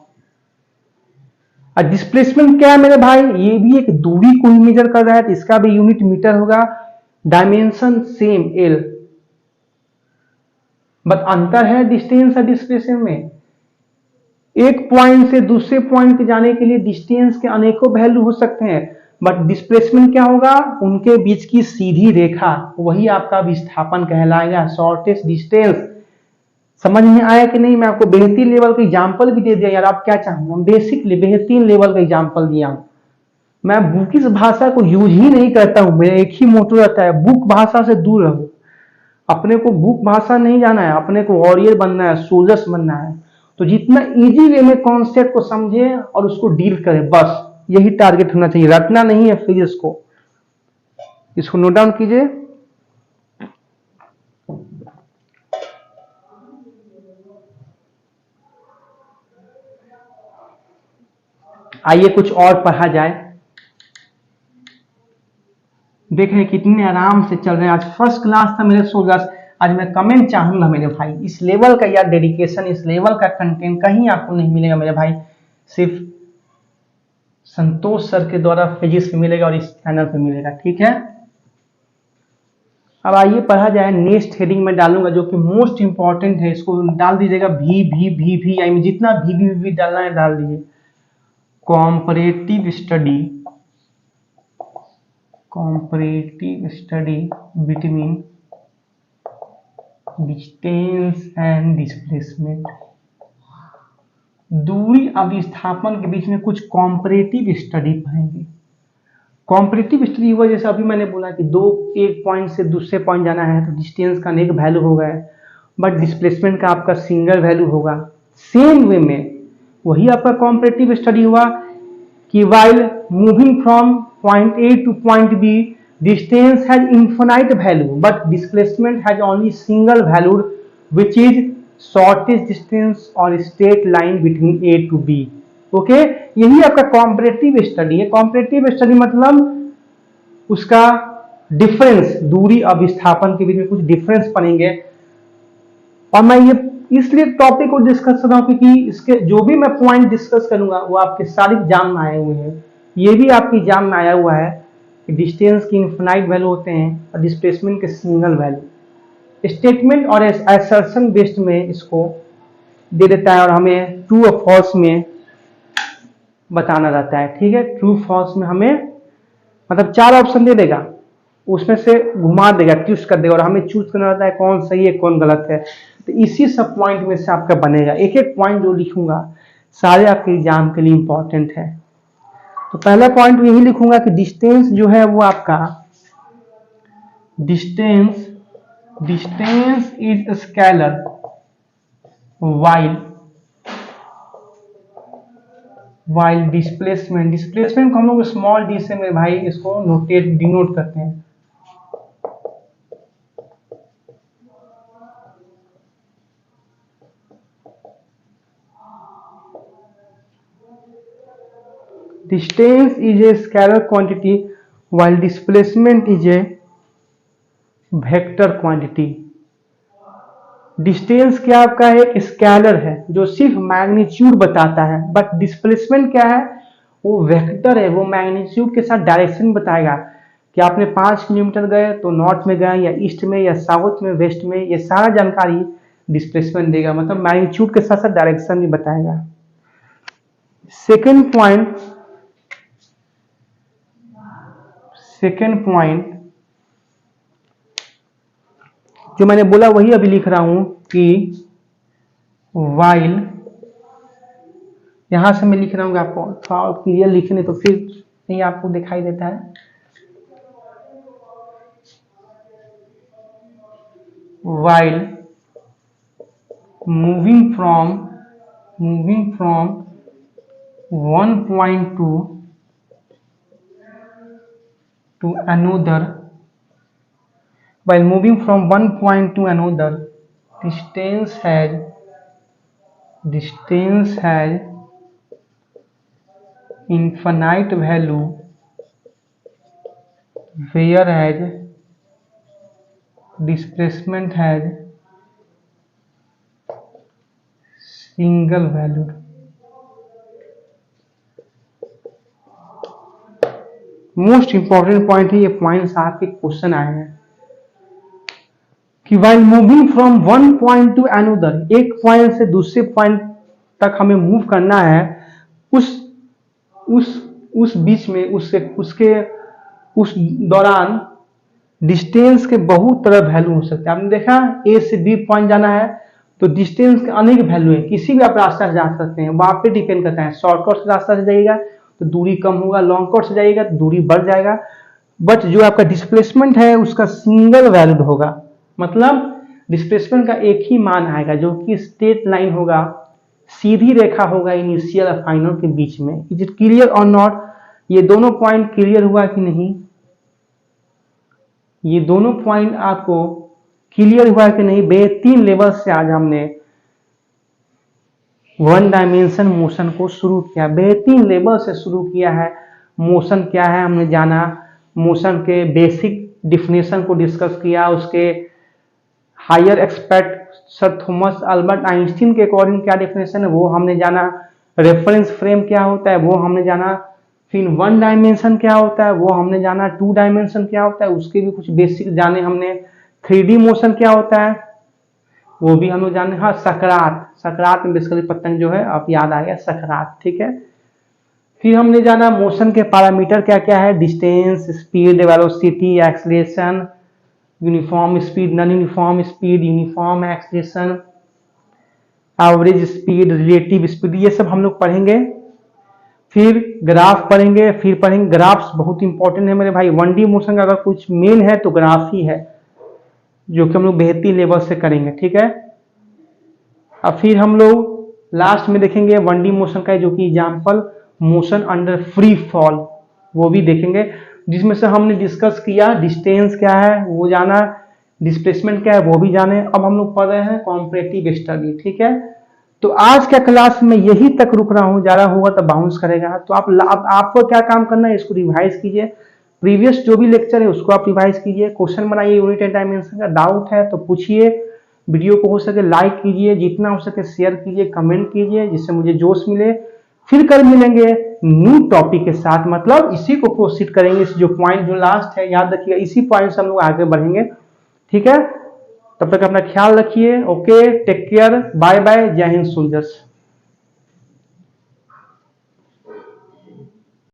डिस्प्लेसमेंट क्या है मेरे भाई? ये भी एक दूरी को ही मेजर कर रहा है, तो इसका भी यूनिट मीटर होगा, डायमेंशन सेम एल, बट अंतर है डिस्टेंस और डिस्प्लेसमेंट में। एक पॉइंट से दूसरे पॉइंट पे जाने के लिए डिस्टेंस के अनेकों वैल्यू हो सकते हैं, बट डिस्प्लेसमेंट क्या होगा? उनके बीच की सीधी रेखा, वही आपका विस्थापन कहलाएगा, शॉर्टेस्ट डिस्टेंस। समझ में आया कि नहीं? मैं आपको बेहतरीन लेवल का एग्जाम्पल भी दे दिया यार, आप क्या चाहेंगे? हम बेसिकली बेहतरीन लेवल का एग्जाम्पल दिया हूं। मैं बुकिश भाषा को यूज ही नहीं करता हूं, मेरा एक ही मोटो रहता है, बुक भाषा से दूर रहो। अपने को बुक भाषा नहीं जाना है, अपने को वॉरियर बनना है, सोल्जर्स बनना है। तो जितना इजी वे में कॉन्सेप्ट को समझे और उसको डील करें, बस यही टारगेट होना चाहिए, रटना नहीं है फिजिक्स को। इसको नोट डाउन कीजिए। आइए कुछ और पढ़ा जाए। देख रहे कितने आराम से चल रहे हैं, आज फर्स्ट क्लास था मेरे सोल्जर्स। आज मैं कमेंट चाहूंगा मेरे भाई, इस लेवल का यार डेडिकेशन, इस लेवल का कंटेंट कहीं आपको नहीं मिलेगा मेरे भाई, सिर्फ संतोष सर के द्वारा फिजिक्स पे मिलेगा और इस चैनल पे मिलेगा, ठीक है। अब आइए पढ़ा जाए। नेक्स्ट हेडिंग में डालूंगा जो कि मोस्ट इंपॉर्टेंट है, इसको डाल दीजिएगा भी भी भी भी, आई मीन जितना भी डालना है डाल दीजिए। Comparative study, comparative study between distance and displacement. दूरी और विस्थापन के बीच में कुछ कॉम्परेटिव स्टडी पढ़ेंगे। कॉम्परेटिव स्टडी हुआ जैसे अभी मैंने बोला कि एक पॉइंट से दूसरे पॉइंट जाना है तो डिस्टेंस का एक वैल्यू होगा, बट डिस्प्लेसमेंट का आपका सिंगल वैल्यू होगा। सेम वे में वही आपका कॉम्परेटिव स्टडी हुआ कि while moving from point A to point B, distance has infinite value, but displacement has only single value, which is shortest distance or straight line between A to B. Okay, यही आपका comparative study है। Comparative study मतलब उसका difference, दूरी और विस्थापन के बीच में कुछ डिफरेंस पड़ेंगे। और मैं ये इसलिए टॉपिक को डिस्कस कर रहा हूं क्योंकि इसके जो भी मैं पॉइंट डिस्कस करूंगा वो आपके सारे एग्जाम में आए हुए हैं। ये भी आपके एग्जाम में आया हुआ है कि डिस्टेंस की इनफिनाइट वैल्यू होते हैं और डिस्प्लेसमेंट के सिंगल वैल्यू। स्टेटमेंट और असर्शन बेस्ड में इसको दे देता है और हमें ट्रू और फॉल्स में बताना रहता है, ठीक है। ट्रू फॉल्स में हमें मतलब 4 ऑप्शन दे देगा, उसमें से घुमा देगा, ट्विस्ट कर देगा और हमें चूज करना रहता है कौन सही है कौन गलत है। तो इसी सब पॉइंट में से आपका बनेगा। एक एक पॉइंट जो लिखूंगा सारे आपके एग्जाम के लिए इंपॉर्टेंट है। तो पहला पॉइंट यही लिखूंगा कि डिस्टेंस जो है वो आपका distance is scalar while displacement को हम लोग स्मॉल डी से मेरे भाई इसको डिनोट करते हैं। Distance is a scalar quantity while displacement is a vector quantity. Distance क्या आपका है? एक स्केलर है जो सिर्फ मैग्नीट्यूड बताता है, बट डिस्प्लेसमेंट क्या है? वो वेक्टर है, वो मैग्नीट्यूड के साथ डायरेक्शन बताएगा कि आपने 5 किलोमीटर गए तो नॉर्थ में गए या ईस्ट में या साउथ में वेस्ट में, ये सारा जानकारी डिस्प्लेसमेंट देगा, मतलब मैग्नीट्यूड के साथ साथ डायरेक्शन भी बताएगा। सेकेंड पॉइंट जो मैंने बोला वही अभी लिख रहा हूं कि वाइल, यहां से मैं लिख रहा हूं, आपको थोड़ा क्लियर लिखने तो फिर नहीं आपको दिखाई देता है। While moving from one point to another, while moving from one point to another, distance has infinite value, whereas displacement has single valued. Most important point है, ये पॉइंट्स आपके क्वेश्चन आए हैं कि while moving from one point two another, एक point से दूसरे point तक हमें मूव करना है, उस उस बीच में उस दौरान डिस्टेंस के बहुत तरह वैल्यू हो सकते हैं। आपने देखा ए से बी पॉइंट जाना है तो डिस्टेंस के अनेक वैल्यू है, किसी भी आप रास्ता से जा सकते हैं, वहां पे डिपेंड करता है। शॉर्टकट से रास्ता से जाइएगा तो दूरी कम होगा, लॉन्ग कट से जाइएगा तो दूरी बढ़ जाएगा। बट जो आपका डिस्प्लेसमेंट है उसका सिंगल वैल्यूड होगा, मतलब डिस्प्लेसमेंट का एक ही मान आएगा जो कि स्ट्रेट लाइन होगा, सीधी रेखा होगा इनिशियल और फाइनल के बीच में। इज इट क्लियर और नॉट? ये दोनों पॉइंट क्लियर हुआ कि नहीं? ये दोनों पॉइंट आपको क्लियर हुआ कि नहीं? बेहतरीन लेवल से आज हमने वन डायमेंशन मोशन को शुरू किया, बेहतरीन लेवल से शुरू किया है। मोशन क्या है हमने जाना, मोशन के बेसिक डिफिनेशन को डिस्कस किया, उसके higher expert sir Thomas Albert Einstein के अकॉर्डिंग क्या डिफिनेशन है वो हमने जाना, रेफरेंस फ्रेम क्या होता है वो हमने जाना, फिर वन डायमेंशन क्या होता है वो हमने जाना, टू डायमेंशन क्या होता है उसके भी कुछ बेसिक जाने हमने, 3D मोशन क्या होता है वो भी हम लोग जाने। हाँ, सकरात में बेसिकली पतंग जो है आप याद आ गया, सकरात, ठीक है। फिर हमने जाना मोशन के पैरामीटर क्या क्या है, distance, speed, velocity, acceleration, uniform speed, non uniform speed, uniform acceleration, average speed, relative speed, ये सब हम लोग पढ़ेंगे। फिर ग्राफ पढ़ेंगे, फिर पढ़ेंगे ग्राफ्स बहुत इंपॉर्टेंट है मेरे भाई। 1D मोशन का अगर कुछ मेन है तो ग्राफ ही है, जो कि हम लोग बेहतरीन लेवल से करेंगे, ठीक है। अब फिर हम लोग लास्ट में देखेंगे 1D मोशन का जो कि example motion under free fall, वो भी देखेंगे, जिसमें से हमने डिस्कस किया डिस्टेंस क्या है वो जाना, डिस्प्लेसमेंट क्या है वो भी जाने। अब हम लोग पढ़ रहे हैं कॉम्परेटिव स्टडी, ठीक है। तो आज का क्लास में यही तक रुक रहा हूँ, ज्यादा होगा तो बाउंस करेगा। तो आपको क्या काम करना है, इसको रिवाइज कीजिए, प्रीवियस जो भी लेक्चर है उसको आप रिवाइज कीजिए, क्वेश्चन बनाइए यूनिट एंड डायमेंशन का, डाउट है तो पूछिए, वीडियो को हो सके लाइक कीजिए, जितना हो सके शेयर कीजिए, कमेंट कीजिए, जिससे मुझे जोश मिले। फिर कल मिलेंगे न्यू टॉपिक के साथ, मतलब इसी को प्रोसीड करेंगे, इस जो पॉइंट जो लास्ट है याद रखिएगा, इसी पॉइंट से हम लोग आगे बढ़ेंगे, ठीक है। तब तक अपना ख्याल रखिए, okay, take care, bye bye, जय हिंद सोल्जर्स।